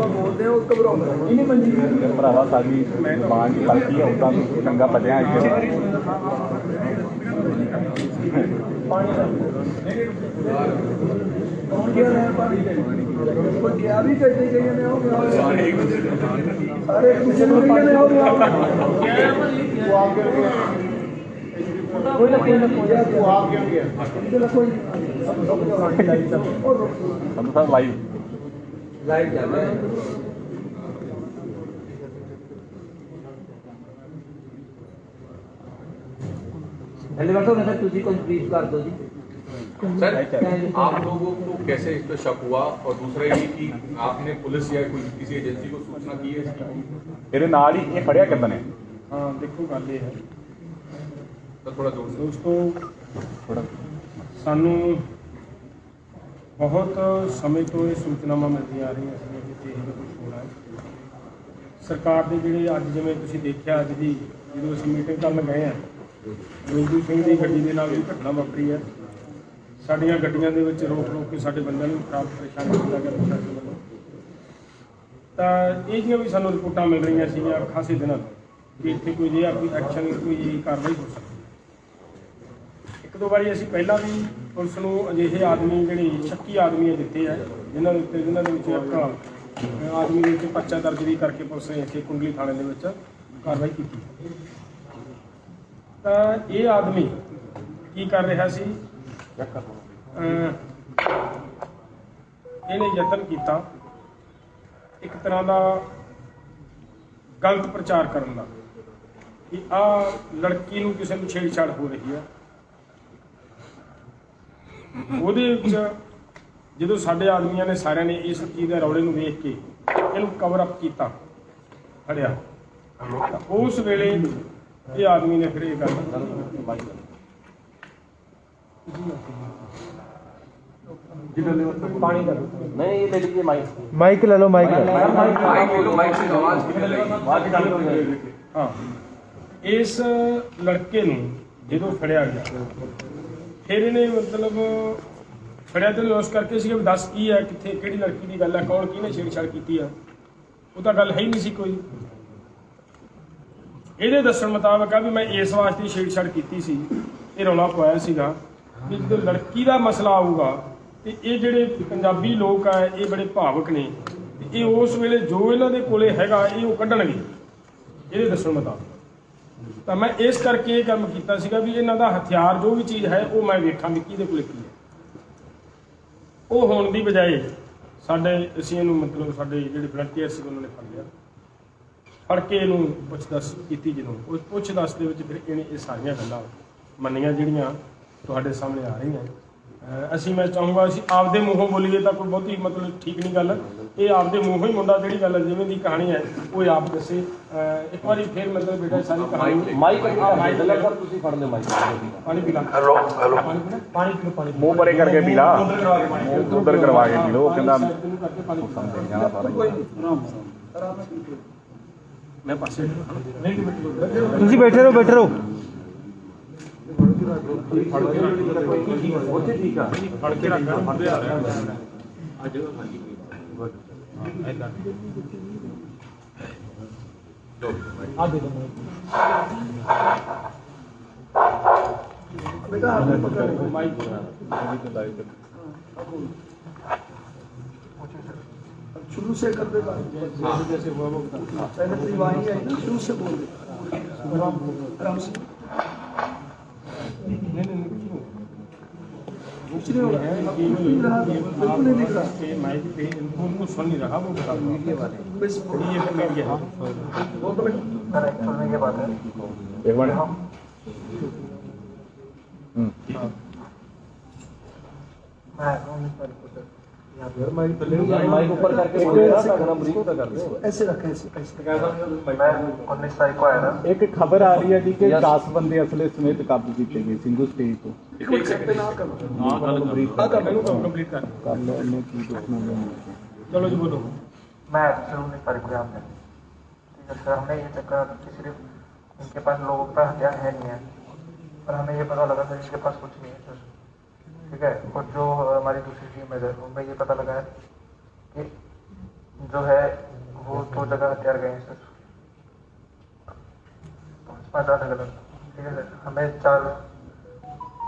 ਬੋਲਦੇ ਹੋ ਘਬਰਾਉਂਦੇ ਨਹੀਂ ਮੰਜੀ ਭਰਾਵਾ ਸਾਡੀ ਦੁਕਾਨ ਦੀ ਪਲਕੀ ਆ ਉਦਾਂ ਚੰਗਾ ਪੱਲਿਆ ਇੱਥੇ ਕੋਈ ਗਿਆ ਵੀ ਕਰਦੇ ਗਏ ਨੇ ਉਹ ਸਾਰੇ ਕੁਝ ਨੂੰ ਗਏ ਨੇ ਉਹ ਆਪ ਕੇ ਕੋਈ ਨਾ ਕੋਈ ਤੂੰ ਆਪ ਕਿਉਂ ਗਿਆ ਇਹਦਾ ਕੋਈ ਸਾਨੂੰ ਤਾਂ ਲਾਈਵ ਚੱਲ ਰਿਹਾ एलिवेटर में सर तुझी को ब्रीफ कर दो जी सर आप लोगों को कैसे इस पर शक हुआ और दूसरा ये कि आपने पुलिस या कोई किसी एजेंसी को सूचना की है इसकी? ਇਹਦੇ ਨਾਲ ਹੀ ਇਹ ਫੜਿਆ ਕਿੱਦਾਂ ਨੇ हाँ देखो गल ये है तो थोड़ा जोर से दोस्तों ਸਾਨੂੰ ਬਹੁਤ ਸਮੇਂ ਤੋਂ ਇਹ ਸੂਚਨਾਵਾਂ ਮਿਲਦੀਆਂ ਆ ਰਹੀਆਂ ਸੀ ਕਿ ਇਹ ਕੁਝ ਹੋਣਾ ਹੈ ਸਰਕਾਰ ਦੇ ਜਿਹੜੇ ਅੱਜ ਜਿਵੇਂ ਤੁਸੀਂ ਦੇਖਿਆ ਅੱਜ ਦੀ ਜਦੋਂ ਅਸੀਂ ਮੀਟਿੰਗ ਕਰਨ ਗਏ ਆ ਗੁਰੂ ਸਿੰਘ ਦੀ ਗੱਡੀ ਦੇ ਨਾਲ ਵੀ ਘਟਨਾ ਵਾਪਰੀ ਹੈ ਸਾਡੀਆਂ ਗੱਡੀਆਂ ਦੇ ਵਿੱਚ ਰੋਕ ਕੇ ਸਾਡੇ ਬੰਦਿਆਂ ਨੂੰ ਖਰਾਬ ਪਰੇਸ਼ਾਨ ਕੀਤਾ ਗਿਆ ਪ੍ਰਸ਼ਾਸਨ ਵੱਲੋਂ ਤਾਂ ਇਹ ਜਿਹੀਆਂ ਵੀ ਸਾਨੂੰ ਰਿਪੋਰਟਾਂ ਮਿਲ ਰਹੀਆਂ ਸੀਗੀਆਂ ਖਾਸੇ ਦਿਨਾਂ ਤੋਂ ਕਿ ਇੱਥੇ ਕੋਈ ਜਿਹੜਾ ਕੋਈ ਐਕਸ਼ਨ ਕੋਈ ਕਾਰਵਾਈ ਹੋ ਸਕਦੀ ਇੱਕ ਦੋ ਵਾਰੀ ਅਸੀਂ ਪਹਿਲਾਂ ਵੀ ਪੁਲਿਸ ਨੂੰ ਅਜਿਹੇ ਆਦਮੀ ਜਿਹੜੇ ਸ਼ੱਕੀ ਆਦਮੀ ਦਿੱਤੇ ਆ ਜਿਨ੍ਹਾਂ ਦੇ ਵਿੱਚ ਇੱਕ ਆਦਮੀ ਦੇ ਉੱਤੇ ਪਰਚਾ ਦਰਜ ਵੀ ਕਰਕੇ ਪੁਲਿਸ ਨੇ ਇੱਥੇ ਕੁੰਡਲੀ ਥਾਣੇ ਦੇ ਵਿੱਚ ਕਾਰਵਾਈ ਕੀਤੀ ਤਾਂ ਇਹ ਆਦਮੀ ਕੀ ਕਰ ਰਿਹਾ ਸੀ ਇਹਨੇ ਯਤਨ ਕੀਤਾ ਇੱਕ ਤਰ੍ਹਾਂ ਦਾ ਗਲਤ ਪ੍ਰਚਾਰ ਕਰਨ ਦਾ ਕਿ ਆਹ ਲੜਕੀ ਨੂੰ ਕਿਸੇ ਨੂੰ ਛੇੜਛਾੜ ਹੋ ਰਹੀ ਹੈ ਉਹਦੇ ਵਿੱਚ ਜਦੋਂ ਸਾਡੇ ਆਦਮੀਆਂ ਨੇ ਸਾਰਿਆਂ ਨੇ ਇਸ ਚੀਜ਼ ਦੇ ਰੌਲੇ ਨੂੰ ਵੇਖ ਕੇ ਇਹਨੂੰ ਕਵਰ ਅਪ ਕੀਤਾ ਖੜਿਆ ਉਸ ਵੇਲੇ ਇਹ ਆਦਮੀ ਨੇ ਫਿਰ ਇਹ ਗੱਲ ਪਾਣੀ ਦਾ ਨਹੀਂ ਇਹ ਲੈ लीजिए माइक ले लो माइक ਹਾਂ ਇਸ ਲੜਕੇ ਨੂੰ ਜਦੋਂ ਫੜਿਆ ਗਿਆ ਫਿਰ ਇਹਨੇ ਮਤਲਬ ਫੜਿਆ ਤੇ ਉਸ ਕਰਕੇ ਸੀ ਵੀ ਦੱਸ ਕੀ ਹੈ ਕਿੱਥੇ ਕਿਹੜੀ ਲੜਕੀ ਦੀ ਗੱਲ ਹੈ ਕੌਣ ਕਿਹਨੇ ਛੇੜਛਾੜ ਕੀਤੀ ਆ ਉਹ ਤਾਂ ਗੱਲ ਹੈ ਹੀ ਨਹੀਂ ਸੀ ਕੋਈ ਇਹਦੇ ਦੱਸਣ ਮੁਤਾਬਕ ਆ ਵੀ ਮੈਂ ਇਸ ਵਾਸਤੇ ਛੇੜਛਾੜ ਕੀਤੀ ਸੀ ਇਹ ਰੌਲਾ ਪਾਇਆ ਸੀਗਾ ਵੀ ਜਦੋਂ ਲੜਕੀ ਦਾ ਮਸਲਾ ਆਊਗਾ ਤੇ ਇਹ ਜਿਹੜੇ ਪੰਜਾਬੀ ਲੋਕ ਆ ਇਹ ਬੜੇ ਭਾਵਕ ਨੇ ਤੇ ਇਹ ਉਸ ਵੇਲੇ ਜੋ ਇਹਨਾਂ ਦੇ ਕੋਲੇ ਹੈਗਾ ਇਹ ਉਹ ਕੱਢਣਗੇ ਇਹਦੇ ਦੱਸਣ ਮੁਤਾਬਕ ਤਾਂ ਮੈਂ ਇਸ ਕਰਕੇ ਇਹ ਕੰਮ ਕੀਤਾ ਸੀਗਾ ਵੀ ਇਹਨਾਂ ਦਾ ਹਥਿਆਰ ਜੋ ਵੀ ਚੀਜ਼ ਹੈ ਉਹ ਮੈਂ ਵੇਖਾਂ ਵੀ ਕਿਹਦੇ ਕੋਲੇ ਕੀ ਹੈ ਉਹ ਹੋਣ ਦੀ ਬਜਾਏ ਸਾਡੇ ਅਸੀਂ ਇਹਨੂੰ ਮਤਲਬ ਸਾਡੇ ਜਿਹੜੇ ਵਲੰਟੀਅਰ ਸੀ ਉਹਨਾਂ ਨੇ ਫੜ ਲਿਆ ਫੜ ਕੇ ਇਹਨੂੰ ਪੁੱਛ-ਦੱਸ ਕੀਤੀ ਜਦੋਂ ਉਸ ਪੁੱਛ-ਦੱਸ ਦੇ ਵਿੱਚ ਫਿਰ ਇਹਨੇ ਇਹ ਸਾਰੀਆਂ ਗੱਲਾਂ ਮੰਨੀਆਂ ਜਿਹੜੀਆਂ ਤੁਹਾਡੇ ਸਾਹਮਣੇ ਆ ਰਹੀਆਂ ਅਸੀਂ ਮੈਂ ਚਾਹੂੰਗਾ ਅਸੀਂ ਆਪਦੇ ਮੂੰਹੋਂ ਬੋਲੀਏ ਤਾਂ ਕੋਈ ਬਹੁਤੀ ਮਤਲਬ ਠੀਕ ਨਹੀਂ ਗੱਲ ਇਹ ਆਪਦੇ ਮੂੰਹੋਂ ਹੀ ਮੁੰਡਾ ਜਿਹੜੀ ਗੱਲ ਜਿਵੇਂ ਦੀ ਕਹਾਣੀ ਹੈ ਉਹ ਆਪ ਦੱਸੇ ਇੱਕ ਵਾਰੀ ਫਿਰ ਮਤਲਬ ਬੇਟਾ ਸਾਰੀ ਕਹਾਣੀ ਮਾਈਕ ਸਰ ਤੁਸੀਂ ਫੜ ਲਓ ਮਾਈਕ ਪਾਣੀ ਪੀ ਲਾ ਹੈਲੋ ਪਾਣੀ ਪੀ ਲਓ ਮੂੰਹ ਪਰੇ ਕਰਕੇ ਪੀ ਲਾ ਉਧਰ ਕਰਵਾ ਕੇ ਪੀ ਲਓ ਕਹਿੰਦਾ ਸਮਝ ਜਾਣਾ ਸਾਰਾ ਮੈਂ ਪਾਸੇ ਤੁਸੀਂ ਬੈਠੇ ਰਹੋ ਉੱਥੇ ਠੀਕ ਆ ਫੜ ਕੇ ਰੱਖ ਫੜਦੇ ਆ ਰਿਹਾ ਅੱਜ ਆ ਦੇ ਦੋ बेटा माइक शुरू से कर देगा जैसे वो पहले रिवाइंड है ना शुरू से बोल दे आराम से नहीं दूसरे बिल्कुल नहीं दिख रहा माइक पे उनको सुन नहीं रहा वो बता मीडिया वाले बस ये मीडिया वो तो सुनने की बात है एक मिनट माइक ऊपर करके ऐसे रखें एक खबर आ रही है जी कि 10 बंदे असले समेत काबू किए गए सिंगू स्टेज तो चलो जी बोलो मैं जरूर नहीं तारीख को आपने ठीक है सर हमने ये चक्कर कि सिर्फ इनके पास लोगों का हथियार है नहीं है पर हमें ये पता लगा सर इनके पास कुछ नहीं है सर ठीक है और जो हमारी दूसरी टीम है सर उनमें ये पता लगा है कि जो है वो 2 जगह हथियार गए हैं सर 5 अलग ठीक है सर हमें 4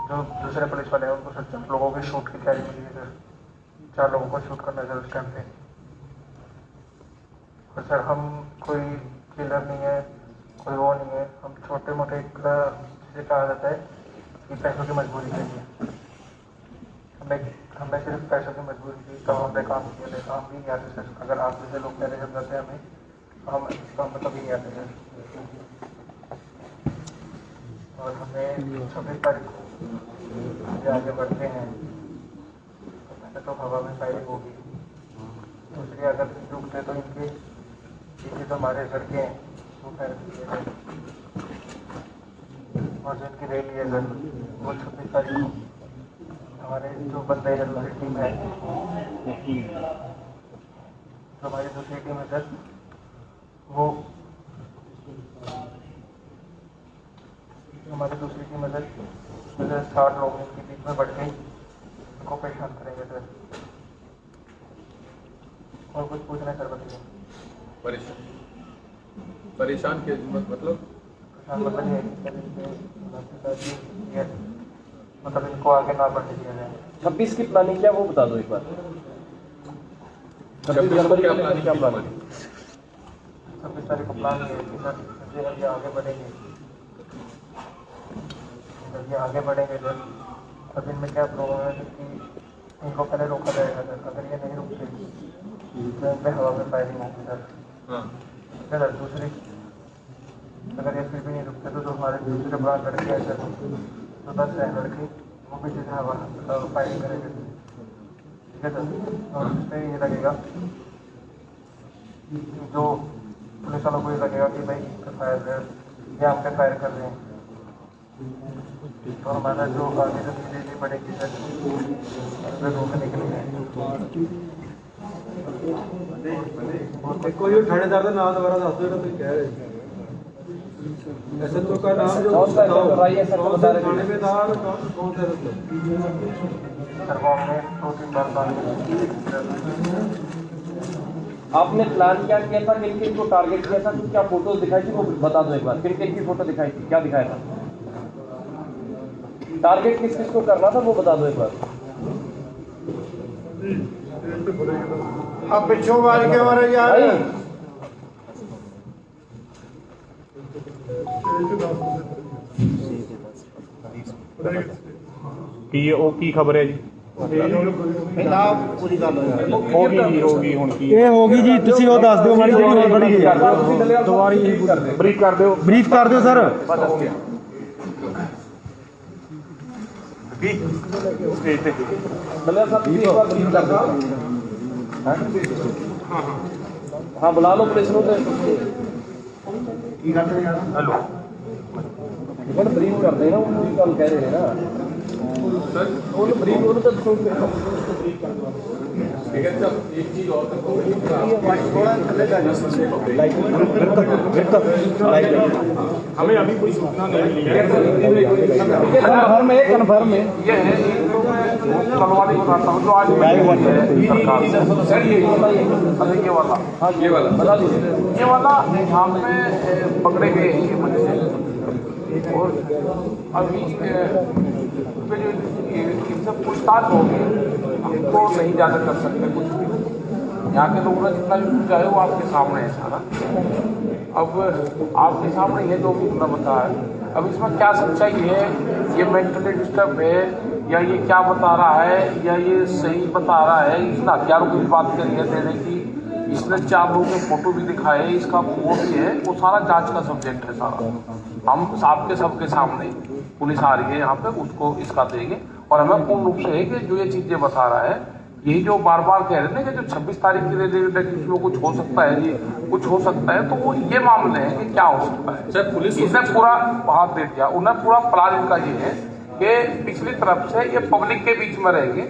जो दूसरे पुलिस वाले हैं उनको सर 4 लोगों की शूट की तैयारी मिली है सर 4 लोगों को शूट करना है सर उस टाइम पे और सर हम कोई किलर नहीं है कोई वो नहीं है हम छोटे मोटे जिसे कहा जाता है कि पैसों की मजबूरी के लिए हमें सिर्फ पैसों की मजबूरी थी तो हमने काम किया थे काम भी नहीं आते सर अगर आप जैसे लोग पहले समझाते हैं हमें तो हम इसका मतलब ही नहीं आते सर और हमें 26 तारीख को आगे बढ़ते हैं तो पहले तो हवा में फायरिंग होगी दूसरी अगर रुकते तो इनके पीछे जो हमारे लड़के हैं वो फायरिंग किए थे और जो इनकी रैली है सर वो 26 तारीख को हमारे जो बंदे हैं दूसरी टीम है जो हमारी दूसरी टीम है सर वो हमारी दूसरी टीम है सर जैसे 60 लोग इनके बीच में बढ़ गए उनको परेशान करेंगे सर और कुछ पूछना है सर बताइए परेशान के मतलब ये मतलब इनको आगे ना बढ़ने दिया जाए 26 की प्लानिंग क्या वो बता दो एक बार 26 जनवरी क्या प्लानिंग 26 तारीख को प्लान है कि सर जब ये आगे बढ़ेंगे जब ये आगे बढ़ेंगे सर तब इनमें क्या प्रॉब्लम है कि इनको पहले रोका जाएगा सर अगर ये नहीं रुकते तो इन पर हवा में फायरिंग होगी सर ठीक है सर दूसरी अगर ये फिर भी नहीं रुकते तो जो हमारे दूसरे ब्रांच लड़के हैं सर तो 10 है लड़के वो भी जैसे हवा फायरिंग करेंगे ठीक है सर और उसमें ये लगेगा जो पुलिस वालों को ये लगेगा कि भाई फायर है, ये हम पे फायर कर रहे हैं, तो हमारा जो आगे जो चीज़ें नहीं पड़ेगी सर रोकने के लिए। कोई थानेदार का नाम दोबारा दस दो तुम कह रहे SHO का नाम जो कौन सा SHO बताइए सर, कौन बता सा रहे थे। थाने में था और कौन सा सर वो हमने 2-3 बार बात आपने प्लान क्या किया था, किन किन को टारगेट किया था, क्या फोटो दिखाई थी वो बता दो एक बार, किन किन की फोटो दिखाई थी, क्या दिखाया था, टारगेट किस किस को करना था वो बता दो एक बार। अब पिछों वाले के बारे यार की खबर है जी पूरी गल होगी ਹੁਣ ਕੀ ਇਹ ਹੋ ਗਈ ਜੀ, ਤੁਸੀਂ ਉਹ ਦੱਸ ਦਿਓ ਮਾੜੀ ਜਿਹੜੀ ਹੋਰ ਬੜੀ ਹੈ ਦੁਬਾਰੀ ਬਰੀਫ ਕਰ ਦਿਓ ਬਰੀਫ ਕਰ ਦਿਓ ਸਰ। ਸਟੇਜ ਤੇ बलिया साहब एक बार ब्रीफ कर दो। हाँ बुला लो पुलिस को की गल यार हेलो ब्रीफ कर देना, उन्होंने कल कह रहे हैं ना ब्रीफ तो एक चीज और हमें अभी कोई सूचना नहीं मिली है। कन्फर्म है ये है तलवारी बताता हूँ जो आज सर ये वाला ये वाला बता दीजिए, ये वाला यहाँ पे पकड़े गए हैं ये बच्चे, और अभी पे जो इनसे पूछताछ होगी हमको नहीं ज़्यादा कर सकते कुछ भी। यहाँ के लोगों ने जितना भी पूछा है वो आपके सामने है सारा, अब आपके सामने ये जो भी उन्होंने बताया, अब इसमें क्या सच्चाई है, ये मेंटली डिस्टर्ब है या ये क्या बता रहा है या ये सही बता रहा है, इसने हथियारों की बात करी है देने की, इसने 4 लोगों के फोटो भी दिखाए, इसका वो भी है, वो सारा जांच का सब्जेक्ट है सारा। हम आपके सबके सामने पुलिस आ रही है यहाँ पे, उसको इसका देंगे, और हमें पूर्ण रूप से है कि जो ये चीजें बता रहा है, यही जो बार बार कह रहे थे कि जो 26 तारीख की डेट में कुछ हो सकता है जी, कुछ हो सकता है, तो वो ये मामले हैं कि क्या हो सकता है। सर पुलिस इसने पूरा हाथ दे दिया, उन्हें पूरा प्लान इनका ये है कि पिछली तरफ से ये पब्लिक के बीच में रहेंगे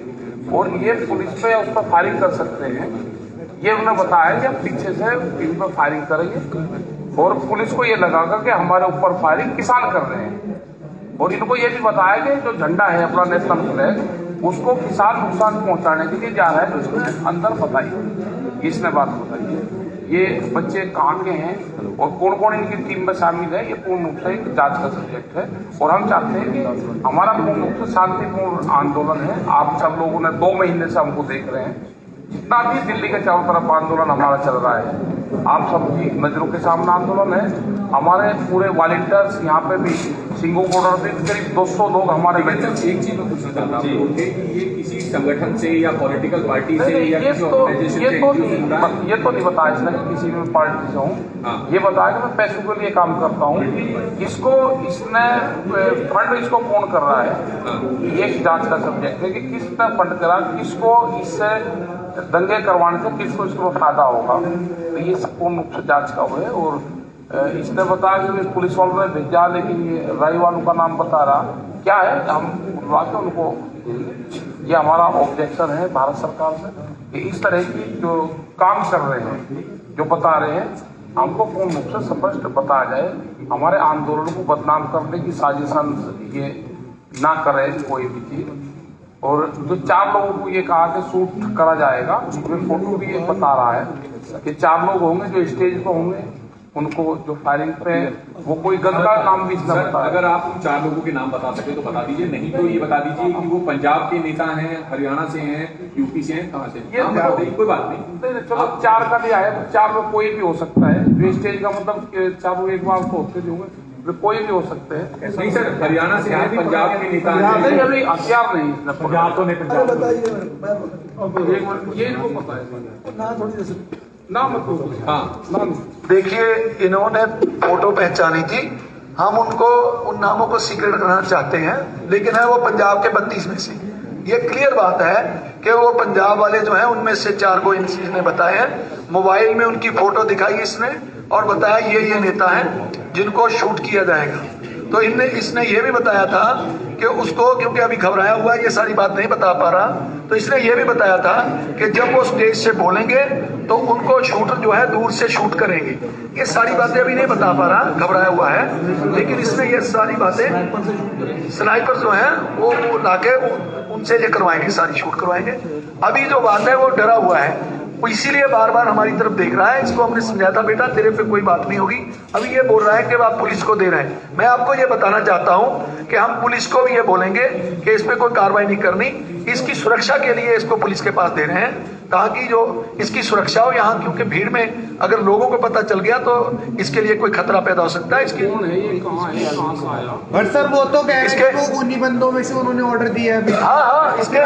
और ये पुलिस पे उस पर फायरिंग कर सकते हैं, ये उन्हें बताया कि हम पीछे से इन पर फायरिंग करेंगे, और पुलिस को ये लगागा कि हमारे ऊपर फायरिंग किसान कर रहे हैं, और इनको ये भी बताया कि जो झंडा है अपना नेशनल फ्लैग उसको किसान नुकसान पहुंचाने के लिए जा रहा है, तो इसमें अंदर बताइए, इसने बात बताई है, ये बच्चे कहाँ के हैं और कौन कौन इनकी टीम में शामिल है, ये पूर्ण रूप से एक जांच का सब्जेक्ट है, और हम चाहते हैं कि हमारा पूर्ण रूप से शांतिपूर्ण आंदोलन है। आप सब लोगों ने 2 महीने से हमको देख रहे हैं, जितना भी दिल्ली के चारों तरफ आंदोलन हमारा चल रहा है, आप सबकी नजरों के सामने आंदोलन है। हमारे पूरे वॉलंटियर्स यहाँ पे भी सिंगू बॉर्डर पे करीब 200 लोग हमारे एक चीज मैं पूछना चाहता हूँ कि ये किसी संगठन से या पॉलिटिकल पार्टी से या किसी ऑर्गेनाइजेशन से ये तो नहीं बताया इसने कि किसी भी पार्टी से हूँ, ये बताया कि मैं पैसों के लिए काम करता हूँ, इसको इसने फंड इसको कौन कर रहा है, ये जांच का सब्जेक्ट है कि किसने फंड करा, किसको इससे दंगे करवाने से किसको इसको फायदा होगा, तो ये पूर्ण रूप से जांच का हुआ है। और इसने बताया कि पुलिस वालों ने भेजा, लेकिन ये राई वालों का नाम बता रहा क्या है, हम बुलवा के उनको, ये हमारा ऑब्जेक्शन है भारत सरकार से कि इस तरह की जो काम कर रहे हैं, जो बता रहे हैं, हमको पूर्ण रूप से स्पष्ट बताया जाए, हमारे आंदोलन को बदनाम करने की साजिशन ये ना करे कोई भी चीज। और जो 4 लोगों को ये कहा कि शूट करा जाएगा, उसमें फोटो भी ये बता रहा है कि 4 लोग होंगे जो स्टेज पे होंगे, उनको जो फायरिंग पे वो कोई गंदा नाम भी इसने बताया। अगर आप 4 लोगों के नाम बता सके तो बता दीजिए, नहीं तो ये बता दीजिए कि वो पंजाब के नेता हैं, हरियाणा से हैं, यूपी से हैं, कहाँ से, ये कोई बात नहीं। चलो 4 का दिया है, 4 में कोई भी हो सकता है, जो स्टेज का मतलब 4 एक बार तो होते भी होंगे, कोई भी हो सकते हैं। नहीं सर, हरियाणा से हैं, पंजाब के नेता हैं, नहीं अभी हथियार नहीं इसने पंजाब तो नहीं, पंजाब ये इनको पता है ना, थोड़ी नाम हाँ देखिए, इन्होंने फोटो पहचानी थी, हम उनको उन नामों को सीक्रेट करना चाहते हैं, लेकिन है वो पंजाब के 32 में से। ये क्लियर बात है कि वो पंजाब वाले जो हैं उनमें से 4 को इसने बताए हैं, मोबाइल में उनकी फोटो दिखाई इसने, और बताया ये नेता है जिनको शूट किया जाएगा। तो इसने ये भी बताया था कि उसको, क्योंकि अभी घबराया हुआ है, ये सारी बात नहीं बता पा रहा, तो इसने ये भी बताया था कि जब वो स्टेज से बोलेंगे तो उनको शूटर जो है दूर से शूट करेंगे। ये सारी बातें अभी नहीं बता पा रहा, घबराया हुआ है, लेकिन इसने ये सारी बातें स्नाइपर जो है वो लाके उनसे ये करवाएंगे, सारी शूट करवाएंगे। अभी जो बात है वो डरा हुआ है, वो इसीलिए बार बार हमारी तरफ देख रहा है। इसको हमने समझाया था, बेटा तेरे पे कोई बात नहीं होगी। अभी ये बोल रहा है कि आप पुलिस को दे रहे हैं। मैं आपको ये बताना चाहता हूं कि हम पुलिस को भी ये बोलेंगे कि इस पे कोई कार्रवाई नहीं करनी, इसकी सुरक्षा के लिए इसको पुलिस के पास दे रहे हैं ताकि जो इसकी सुरक्षा हो यहाँ, क्योंकि भीड़ में अगर लोगों को पता चल गया तो इसके लिए कोई खतरा पैदा हो सकता है। इसके बट सर वो तो कह रहे हैं कि उन्हीं बंदों में से उन्होंने ऑर्डर दिया है। हाँ, इसके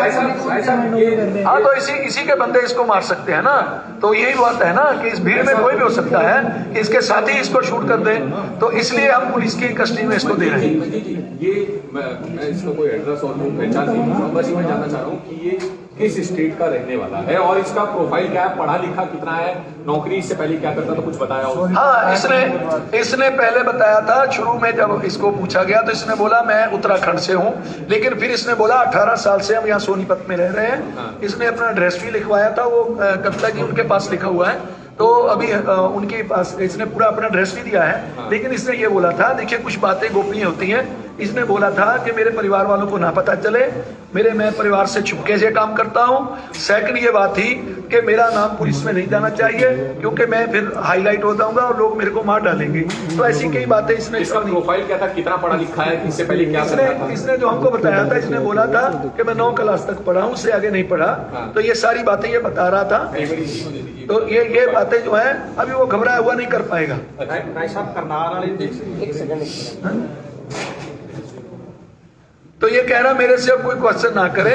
हाँ, तो इसी के बंदे इसको मार सकते हैं ना। तो यही बात है ना कि इस भीड़ में कोई भी हो सकता है, इसके साथ ही इसको शूट कर दे, तो इसलिए हम पुलिस की कस्टडी में इसको दे रहे हैं। ये मैं इसका कोई एड्रेस और पहचान नहीं हूँ, बस मैं जानना चाह रहा हूँ कि ये किस स्टेट का रहने वाला है और इसका प्रोफाइल क्या है, पढ़ा लिखा कितना है, नौकरी इससे पहले क्या करता था, कुछ बताया हो? हाँ, इसने पहले बताया था, शुरू में जब इसको पूछा गया तो इसने बोला मैं उत्तराखंड से हूँ, लेकिन फिर इसने बोला 18 साल से हम यहाँ सोनीपत में रह रहे हैं। हाँ। इसने अपना एड्रेस भी लिखवाया था, वो कविता की उनके पास लिखा हुआ है, तो अभी उनके पास इसने पूरा अपना एड्रेस भी दिया है। हाँ। लेकिन इसने ये बोला था, देखिए कुछ बातें गोपनीय होती हैं, इसने बोला था कि मेरे परिवार वालों को ना पता चले, मैं परिवार से छुपके से काम करता हूँ। सेकंड ये बात थी कि मेरा नाम पुलिस में नहीं जाना चाहिए क्योंकि मैं फिर हाईलाइट हो जाऊंगा और लोग मेरे को मार डालेंगे। तो ऐसी कई बातें इसने। इसका प्रोफाइल क्या था, कितना पढ़ा लिखा है, इससे पहले क्या करता था? इसने जो हमको बताया था, इसने बोला था कि मैं 9 क्लास तक पढ़ा हूँ, उससे आगे नहीं पढ़ा। हाँ। तो ये सारी बातें ये बता रहा था। तो ये बातें जो है अभी वो घबराया हुआ नहीं कर पाएगा। तो ये कह रहा मेरे से अब कोई क्वेश्चन ना करे,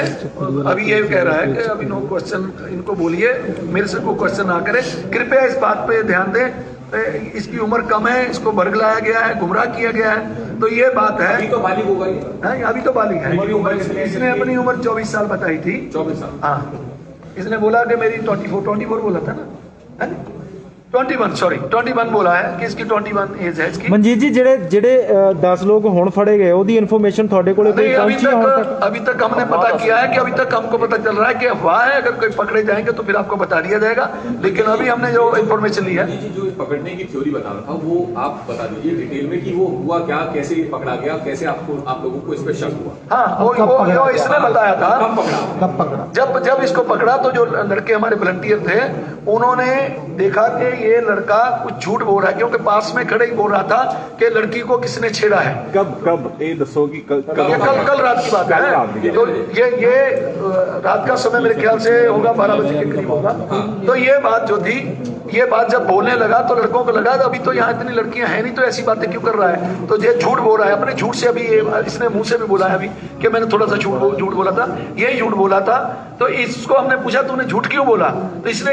अभी ये कह रहा है कि अभी नो क्वेश्चन, इनको बोलिए मेरे से कोई क्वेश्चन ना करे, कृपया इस बात पे ध्यान दें। इसकी उम्र कम है, इसको बरगलाया गया है, गुमराह किया गया है, तो ये बात है। अभी तो बालिग होगा ये? अभी तो बालिग है। इसने अपनी उम्र 24 साल बताई थी। 24 साल? हाँ, इसने बोला कि मेरी 24 बोला था ना, 21 बोला है कि इसकी 21 एज है इसकी। ਮਨਜੀਤ ਜੀ ਜਿਹੜੇ 10 ਲੋग ਹੁਣ ਫੜੇ गए ਉਹਦੀ ਇਨਫੋਰमेशन ਤੁਹਾਡੇ ਕੋਲੇ नहीं, अभी तक हमने पता किया है कि अभी तक हमको पता चल रहा है कि अफवाह है, अगर कोई पकड़े जाएंगे तो फिर आपको बता दिया जाएगा, लेकिन अभी हमने जो इन्फॉर्मेशन ली है। जो पकड़ने की थ्योरी बता रहा था वो आप बता दीजिए डिटेल में कि वो हुआ क्या, कैसे पकड़ा गया, कैसे आप लोगों को इस पर शक हुआ? हाँ, वो इसने बताया था। कब पकड़ा? जब इसको पकड़ा तो जो लड़के हमारे वॉलंटियर थे उन्होंने देखा कि ये लड़का कुछ झूठ बोल रहा है, क्योंकि पास में खड़े ही बोल रहा था कि लड़की को किसने छेड़ा है। कब ये दसो कि कल रात की बात है। तो ये रात का समय मेरे ख्याल से होगा 12 बजे के करीब होगा। तो ये बात जो थी, ये बात जब बोलने लगा तो लड़कों को लगा अभी तो यहाँ इतनी लड़कियां हैं नहीं, तो ऐसी बातें क्यों कर रहा है। तो ये झूठ बोल रहा है, अपने झूठ से अभी इसने मुंह से भी बोला है अभी कि मैंने थोड़ा सा झूठ बोला था, ये झूठ बोला था। तो इसको हमने पूछा तूने झूठ क्यों बोला, तो इसने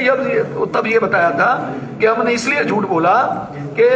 तब ये बताया था कि हमने इसलिए झूठ बोला कि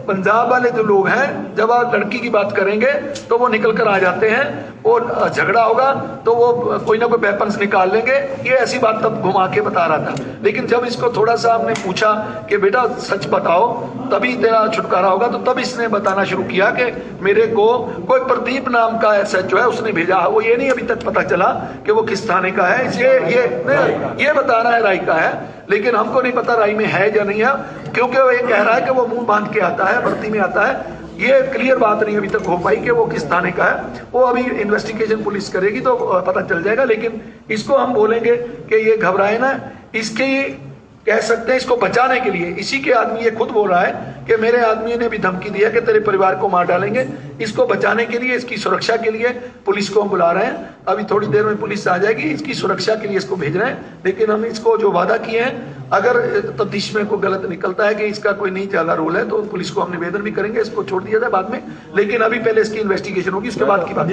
पंजाब वाले जो लोग हैं जब आप लड़की की बात करेंगे तो वो निकल कर आ जाते हैं, और झगड़ा होगा तो वो कोई ना कोई वेपन्स निकाल लेंगे। ये ऐसी बात तब घुमा के बता रहा था। लेकिन जब इसको थोड़ा सा हमने पूछा कि बेटा सच बताओ तभी तेरा छुटकारा होगा, तो तब इसने बताना शुरू किया कि मेरे को कोई प्रदीप नाम का एसएचओ है उसने भेजा। वो ये नहीं अभी तक पता चला कि वो किस थाने का है, ये बता रहा है राय का है, लेकिन हमको नहीं पता राय में है या नहीं है, क्योंकि वो ये कह रहा है कि वो मुंह बांध के आता है, भर्ती में आता है। ये क्लियर बात नहीं अभी तक हो पाई कि वो किस थाने का है। वो अभी इन्वेस्टिगेशन पुलिस करेगी तो पता चल जाएगा। लेकिन इसको हम बोलेंगे कि ये घबराए ना, इसके कह सकते हैं इसको बचाने के लिए, इसी के आदमी ये खुद बोल रहा है कि मेरे आदमी ने भी धमकी दिया कि तेरे परिवार को मार डालेंगे। इसको बचाने के लिए, इसकी सुरक्षा के लिए पुलिस को हम बुला रहे हैं। अभी थोड़ी देर में पुलिस आ जाएगी, इसकी सुरक्षा के लिए इसको भेज रहे हैं। लेकिन हम इसको जो वादा किए हैं, अगर तफ्तीश में कोई गलत निकलता है कि इसका कोई नहीं ज्यादा रोल है तो पुलिस को हम निवेदन भी करेंगे, इसको छोड़ दिया जाए बाद में। लेकिन अभी पहले इसकी इन्वेस्टिगेशन होगी, उसके बाद की बात।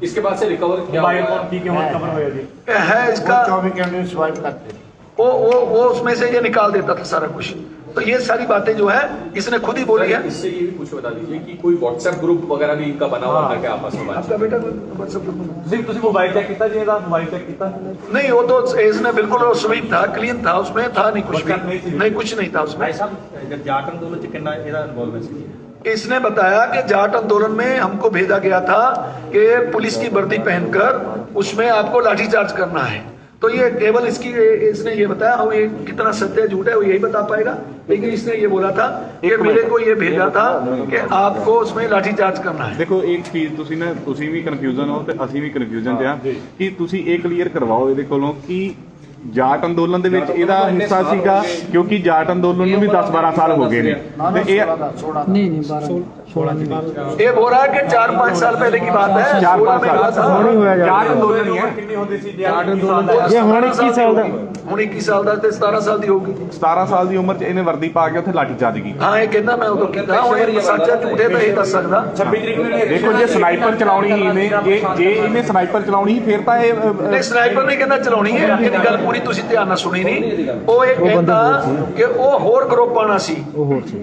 इसके बाद से रिकवर किया है इसका, 24 घंटे स्वाइप करते वो उसमें से ये निकाल देता था सारा कुछ। तो ये सारी बातें जो है इसने खुद ही बोली है। इससे ये भी कुछ बता दीजिए कि कोई व्हाट्सएप ग्रुप वगैरह भी इनका बना हुआ था क्या आपस में? आपका बेटा व्हाट्सएप ग्रुप ਤੁਸੀਂ ਮੋਬਾਈਲ ਚੈੱਕ ਕੀਤਾ ਜੀ ਇਹਦਾ ਮੋਬਾਈਲ ਚੈੱਕ ਕੀਤਾ नहीं, वो तो इसने बिल्कुल स्वीट था, क्लीन था, उसमें था नहीं कुछ भी, नहीं कुछ नहीं था उसमें। जाट अंदोलन च कितना ਇਹਦਾ ਇਨਵੋਲਵਮੈਂਟ ਸੀ? इसने बताया कि जाट आंदोलन में हमको भेजा गया था कि पुलिस की वर्दी पहनकर उसमें आपको लाठीचार्ज करना है। तो ये केवल इसने ये बताया, हम ये कितना सत्य झूठ है वो यही बता पाएगा, लेकिन इसने ये बोला था कि मेरे को ये भेजा था कि आपको उसमें लाठीचार्ज करना है। ਦੇਖੋ ਇੱਕ ਚੀਜ਼ ਤੁਸੀਂ ਵੀ ਕਨਫਿਊਜ਼ਨ ਹੋ ਤੇ ਅਸੀਂ ਵੀ ਕਨਫਿਊਜ਼ਨ ਤੇ ਆ ਕਿ ਤੁਸੀਂ ਇਹ ਕਲੀਅਰ ਕਰਵਾਓ ਇਹਦੇ ਕੋਲੋਂ ਕਿ ਜਾਟ ਅੰਦੋਲਨ ਦੇ ਵਿੱਚ ਇਹਦਾ ਹਿੱਸਾ ਸੀਗਾ, ਕਿਉਂਕਿ ਜਾਟ ਅੰਦੋਲਨ ਨੂੰ ਵੀ 10-12 ਸਾਲ ਹੋ ਗਏ ਨੇ ਤੇ ਇਹ नहीं 16 ये बोल रहा है कि 4-5 साल पहले की बात है। 4-5 ਸਾਲ ਜਾਟ ਅੰਦੋਲਨ ਹੀ ਹੈ। ਕਿੰਨੀ ਹੁੰਦੀ ਸੀ ਜਾਟ ਅੰਦੋਲਨ ਇਹ ਹੁਣ 21 ਸਾਲ ਦਾ, ਹੁਣ 21 ਸਾਲ ਦਾ ਤੇ 17 ਸਾਲ ਦੀ ਹੋਊਗੀ। 17 ਸਾਲ ਦੀ ਉਮਰ 'ਚ ਇਹਨੇ ਵਰਦੀ ਪਾ ਕੇ ਉੱਥੇ ਲਾਠੀਚਾਰਜ ਕੀਤੀ। ਹਾਂ ਇਹ ਕਹਿੰਦਾ ਮੈਂ ਉਦੋਂ ਕੀਤਾ, ਹੁਣ ਇਹ ਸੱਚਾ ਝੂਠੇ ਤਾਂ ਇਹ ਦੱਸ ਸਕਦਾ। 26 ਤਰੀਕ ਨੂੰ ਦੇਖੋ ਜੇ ਸਨਾਈਪਰ ਚਲਾਉਣੀ ਹੀ ਇਹਨੇ, ਜੇ ਇਹਨੇ ਸਨਾਈਪਰ ਚਲਾਉਣੀ ਫਿਰ ਤਾਂ ਇਹ ਨਹੀਂ ਸਨਾਈਪਰ ਨਹੀਂ ਕਹਿੰਦਾ ਚਲਾਉਣੀ ਹੈ, ਇਹਦੀ ਗੱਲ ਪੂਰੀ ਤੁਸੀਂ ਧਿਆਨ ਨਾਲ ਸੁਣੀ ਨਹੀਂ। ਉਹ ਇਹ ਕਹਿੰਦਾ ਕਿ ਉਹ ਹੋਰ ਗਰੁੱਪ ਆਣਾ ਸੀ,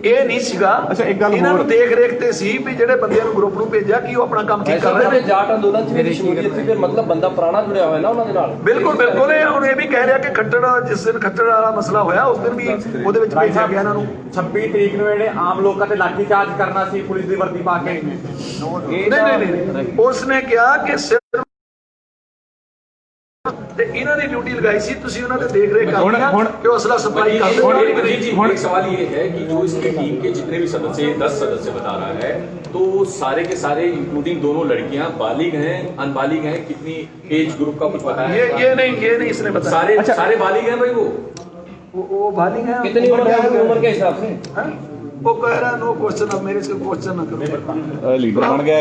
ਇਹ ਨਹੀਂ ਸੀਗਾ। ਅੱਛਾ ਇੱਕ ਗੱਲ ਇਹਨਾਂ ਹੋਰ, ਨੂੰ ਦੇਖ ਰੇਖ ਤੇ ਸੀ ਵੀ ਜਿਹੜੇ ਬੰਦਿਆਂ ਨੂੰ ਗਰੁੱਪ ਨੂੰ ਭੇਜਿਆ ਕਿ ਉਹ ਆਪਣਾ ਕੰਮ ਠੀਕ ਕਰ ਰਹੇ ਨੇ। ਜਾਟ ਅੰਦੋਲਨ ਚ ਮੇਰੀ ਸ਼ਮੂਲੀਅਤ ਸੀ, ਫਿਰ ਮਤਲਬ ਬੰਦਾ ਪੁਰਾਣਾ ਜੁੜਿਆ ਹੋਇਆ ਨਾ ਉਹਨਾਂ ਦੇ ਨਾਲ। ਬਿਲਕੁਲ ਬਿਲਕੁਲ ਇਹ ਹੁਣ ਇਹ ਵੀ ਕਹਿ ਰਿਹਾ ਕਿ ਖੱਟੜ ਜਿਸ ਦਿਨ ਖੱਟੜ ਵਾਲਾ ਮਸਲਾ ਹੋਇਆ ਉਸ ਦਿਨ ਵੀ ਉਹਦੇ ਵਿੱਚ ਭੇਜਿਆ ਗਿਆ ਇਹਨਾਂ ਨੂੰ। 26 ਤਰੀਕ ਨੂੰ ਇਹਨੇ ਆਮ ਲੋਕਾਂ ਤੇ ਲਾਠੀ ਚਾਰਜ ਕਰਨਾ ਸੀ ਪੁਲਿਸ ਦੀ ਵਰਦੀ ਪਾ ਕੇ। ਨਹੀਂ ਉਸਨੇ ਕਿਹਾ ਕਿ ਸਿਰਫ ਤੇ ਇਹਨਾਂ ਦੀ ਡਿਊਟੀ ਲਗਾਈ ਸੀ, ਤੁਸੀਂ ਉਹਨਾਂ ਦੇ ਦੇਖ ਰੇਖ ਕਰਨੀ ਕਿ ਉਹ ਅਸਲਾ सप्लाई करते हैं। एक सवाल ये है कि जो इसकी टीम के जितने भी सदस्य 10 सदस्य बता रहा है, तो सारे के सारे इंक्लूडिंग दोनों लड़कियां बालिग हैं, अनबालिग हैं, कितनी एज ग्रुप का कुछ पता है? ये नहीं इसने बताया। सारे बालिग हैं भाई वो बालिग हैं। कितनी उम्र के हिसाब से? वो कह रहा नो क्वेश्चन, अब मेरे से क्वेश्चन न करो। लीडर बन गया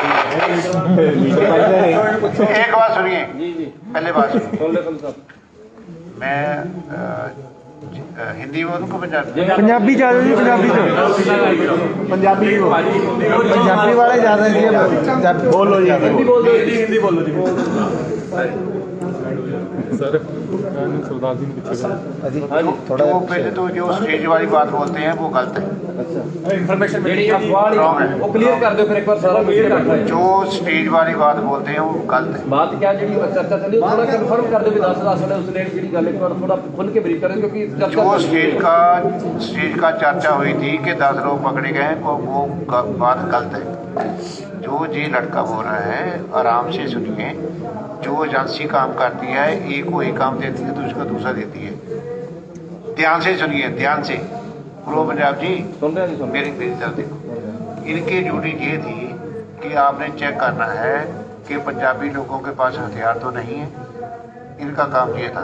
एक बात सुनिए, पहले बात सुनिए, मैं हिंदी बोलूं को पंजाबी ज्यादा जी, पंजाबी वाले ज्यादा बोलो जी, हिंदी बोलो जी। सर सरदार जी थोड़ा पहले तो जो स्टेज वाली बात बोलते हैं वो गलत है। इन्फॉर्मेशन वो क्लियर कर दो फिर एक बार सारा क्लियर कर दो। जो स्टेज वाली बात बोलते हैं वो गलत है। बात क्या जी चर्चा चली थोड़ा कंफर्म कर दो भी 10 ने उस लेडी जी गल एक बार थोड़ा खुल के ब्रीफ करें, क्योंकि जो स्टेज का चर्चा हुई थी कि 10 लोग पकड़े गए हैं, वो बात गलत है। जो जी लड़का बोल रहा है आराम से सुनिए, जो एजेंसी काम करती है एक को एक काम देती है दूसरे को दूसरा देती है। ध्यान से सुनिए, ध्यान से। प्रो पंजाब जी मेरी तरफ देखो, इनकी ड्यूटी ये थी कि आपने चेक करना है कि पंजाबी लोगों के पास हथियार तो नहीं है। इनका काम ये था।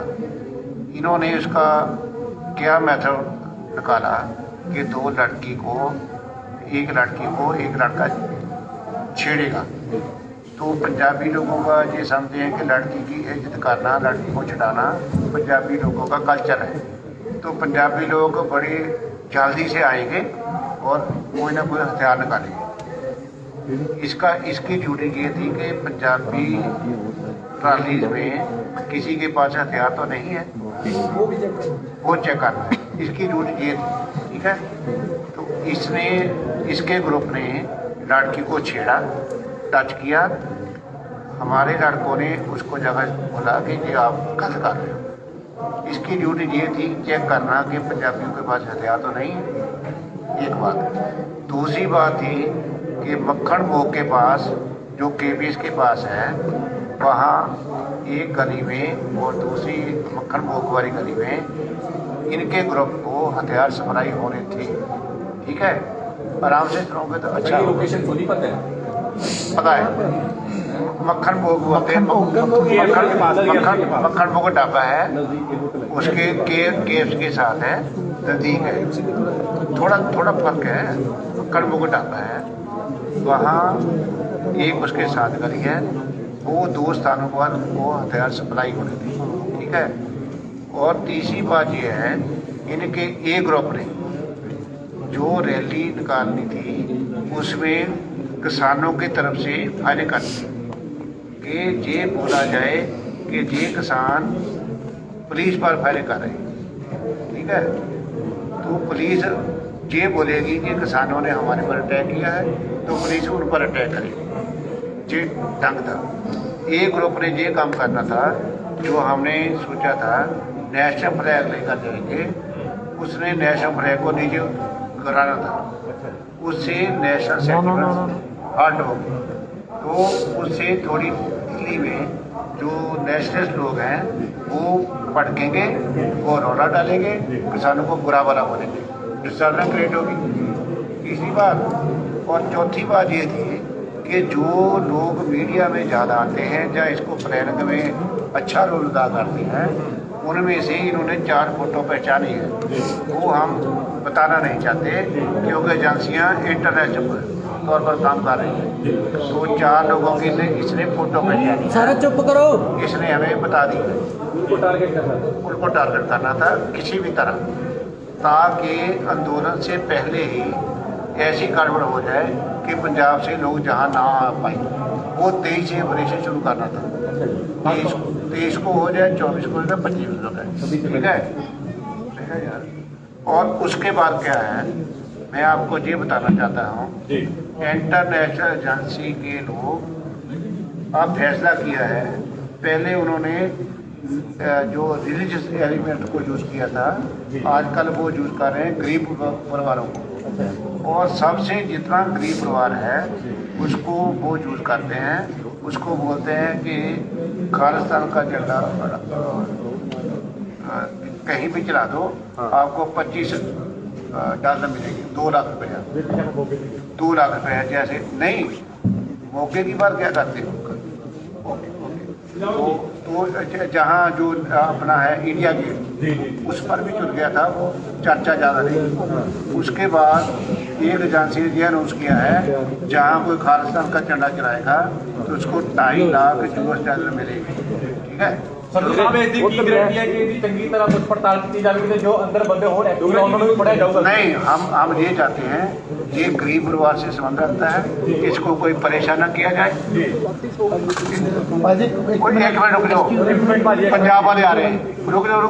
इन्होंने इसका क्या मेथड निकाला कि एक लड़का छेड़ेगा, तो पंजाबी लोगों का ये समझते हैं कि लड़की की इज्जत करना, लड़की को छुड़ाना पंजाबी लोगों का कल्चर है। तो पंजाबी लोग बड़े जल्दी से आएंगे और कोई ना कोई हथियार निकालेंगे। इसकी ड्यूटी ये थी कि पंजाबी ट्रालीज में किसी के पास हथियार तो नहीं है, वो चेक करना है। इसकी ड्यूटी ये थी, ठीक है। तो इसके ग्रुप ने लड़की को छेड़ा, टच किया। हमारे लड़कों ने उसको जगह बोला कि ये आप गलत कर रहे हो। इसकी ड्यूटी ये थी चेक करना कि पंजाबियों के पास हथियार तो नहीं है, एक बात। दूसरी बात थी कि मक्खन भोग के पास जो केबीएस के पास है, वहाँ एक गली में और दूसरी मक्खन भोग वाली गली में इनके ग्रुप को हथियार सप्लाई होने थे, ठीक है। आराम से सुनोगे तो अच्छा। लोकेशन खुद ही पता है मक्खन भोग मक्खन भोग ढाबा है, उसके केव्स के साथ है, नजदीक है, थोड़ा फर्क है। मक्खन भोग ढाबा है, वहाँ एक उसके साथ गली है, वो 2 स्थानों पर वो हथियार सप्लाई होने थी, ठीक है। और तीसरी बात ये है, इनके ए ग्रुप ने जो रैली निकालनी थी उसमें किसानों की तरफ से फायरिंग करनी कि ये बोला जाए कि ये किसान पुलिस पर फायरिंग कर रहे हैं, ठीक है। तो पुलिस ये बोलेगी कि किसानों ने हमारे पर अटैक किया है तो पुलिस उन पर अटैक करेगी। ये ढंग था। एक ग्रुप ने ये काम करना था जो हमने सोचा था नेशनल फ्लैग लेकर जाएंगे, उसने नेशनल फ्लैग को नीचे कराना था, उससे नेशनल सेंटिमेंट हर्ट हो गए। तो उससे थोड़ी दिल्ली में जो नेशनलिस्ट लोग हैं वो भड़केंगे और रौला डालेंगे, किसानों को बुरा भला बोलेंगे, डिस्टर्बेंस क्रिएट होगी। तीसरी बात और चौथी बात ये थी कि जो लोग मीडिया में ज़्यादा आते हैं या इसको प्लानिंग में अच्छा रोल अदा करते हैं, उनमें से इन्होंने 4 फोटो पहचानी है। वो हम बताना नहीं चाहते क्योंकि एजेंसियाँ इंटरनेशनल तौर पर काम कर रही हैं। तो 4 लोगों की इसने फोटो पहचानी, सारा चुप करो, इसने हमें बता दी है। उनको टारगेट करना था किसी भी तरह, ताकि आंदोलन से पहले ही ऐसी गड़बड़ हो जाए कि पंजाब से लोग जहाँ ना आ पाए। वो 23 से ऑपरेशन शुरू करना था, 23 को हो जाए, 24 को हो जाए, 25 को हो जाए। ठीक है यार। और उसके बाद क्या है, मैं आपको ये बताना चाहता हूँ, इंटरनेशनल एजेंसी के लोग अब फैसला किया है। पहले उन्होंने जो रिलीजियस एलिमेंट को यूज़ किया था, आजकल वो यूज़ कर रहे हैं गरीब परिवारों को, और सबसे जितना गरीब परिवार है उसको वो यूज़ करते हैं। उसको बोलते हैं कि खालिस्तान का झंडा कहीं भी चला दो, आपको 25 डॉलर मिलेंगे, 2 लाख रुपया, 2 लाख रुपया। जैसे नहीं, मौके की बात क्या करते हो। तो जहाँ जो अपना है इंडिया गेट, उस पर भी चुन गया था, वो चर्चा ज़्यादा नहीं। उसके बाद एक एजेंसी ने यह अनाउंस किया है, जहाँ कोई खालिस्तान का झंडा चलाएगा तो उसको 2.5 लाख US डॉलर मिलेगी। ठीक है। चंगी तरह कुछ पड़ताल की जाएगी, जो अंदर बंदे हो उन्होंने भी पढ़ाया जाऊगा। नहीं, हम ये चाहते हैं, ये गरीब परिवार से संबंध रखता है, इसको कोई परेशान न किया जाए। कोई 1 मिनट रुक जाओ, पंजाब वाले आ रहे हैं, रुक जाओ।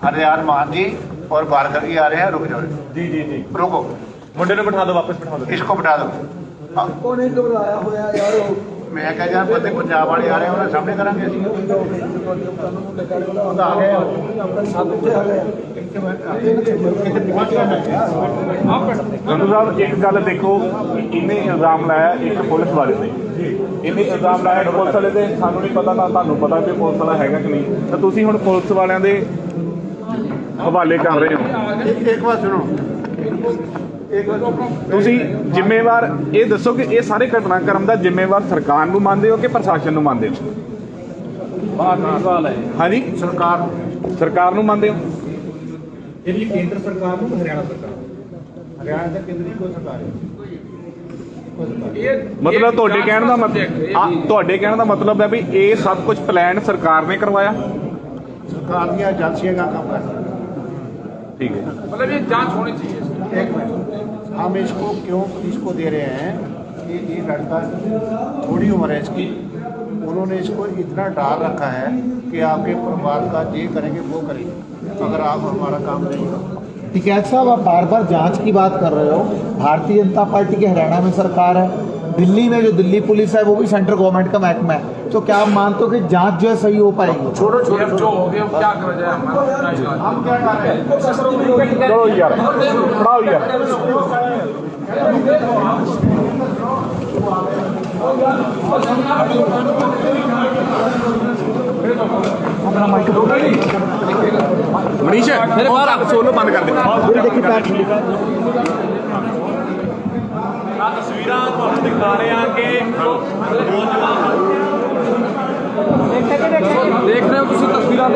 हरियाण मान जी और बारकर जी आ रहे हैं, रुक जाओ। जी रुको, मुंडे ने बिठा दो, वापस बिठा दो, इसको बिठा दो। कौन है घबराया होया यार। मैं कह जाए बंदे पंजाब वाले आ रहे हैं, उन्हें सामने करांगे ਅਸੀਂ। संधू साहब, एक गल देखो, इन्हें इल्जाम लाया एक पुलिस वाले ने, इन्हें इल्जाम लाया पुलिस वाले ਦੇ, ਸਾਨੂੰ ਨਹੀਂ ਪਤਾ ਨਾ ਤੁਹਾਨੂੰ ਪਤਾ ਕਿ ਪੁਲਿਸ ਵਾਲਾ ਹੈਗਾ ਕਿ ਨਹੀਂ, ਤਾਂ ਤੁਸੀਂ ਹੁਣ ਪੁਲਿਸ ਵਾਲਿਆਂ ਦੇ ਹਵਾਲੇ ਕਰ ਰਹੇ ਹੋ। ਇੱਕ ਵਾਰ ਸੁਣੋ, ਤੁਸੀਂ ਜ਼ਿੰਮੇਵਾਰ ਇਹ ਦੱਸੋ ਕਿ ਇਹ ਸਾਰੇ ਘਟਨਾਕ੍ਰਮ ਦਾ ਜ਼ਿੰਮੇਵਾਰ ਸਰਕਾਰ ਨੂੰ ਮੰਨਦੇ ਹੋ ਕਿ ਪ੍ਰਸ਼ਾਸਨ ਨੂੰ ਮੰਨਦੇ ਹੋ? ਸਵਾਲ ਹੈ ਹਾਂਜੀ, ਸਰਕਾਰ ਨੂੰ ਮੰਨਦੇ ਹੋ? ਇਹਦੀ ਕੇਂਦਰ ਸਰਕਾਰ ਨੂੰ, ਹਰਿਆਣਾ ਸਰਕਾਰ, ਹਰਿਆਣਾ ਦਾ ਕੇਂਦਰੀ ਕੋਈ ਸਰਕਾਰ ਹੈ। ਮਤਲਬ ਤੁਹਾਡੇ ਕਹਿਣ ਦਾ ਮਤਲਬ ਹੈ ਵੀ ਇਹ ਸਭ ਕੁਝ ਪਲਾਨ ਸਰਕਾਰ ਨੇ ਕਰਵਾਇਆ? सरकार ਦੀਆਂ ਏਜੰਸੀਆਂ का काम कर रही है। ठीक है, मतलब ये जांच होनी चाहिए। एक मिनट, हम इसको क्यों पुलिस को दे रहे हैं कि ये लड़का, थोड़ी उम्र है इसकी, उन्होंने इसको इतना डाल रखा है कि आपके परिवार का ये करेंगे वो करेंगे अगर आप हमारा काम नहीं करोगे। टिकैत साहब, आप बार बार जांच की बात कर रहे हो। भारतीय जनता पार्टी के हरियाणा में सरकार है, दिल्ली में जो दिल्ली पुलिस है वो भी सेंट्रल गवर्नमेंट का महकमा है, तो क्या आप मानते हो कि जांच जो है सही हो पाएगी? छोड़ो जो हो गया क्या करा जाए, हम क्या कर रहे हैं? चलो यार, पढ़ाओ यार। मनीष मेरे बाहर सोलो बंद कर दे। तस्वीरां ਤੁਹਾਨੂੰ ਦਿਖਾ ਰਹੇ ਹਾਂ ਕਿ देख रहे हो ਤੁਸੀਂ तस्वीरां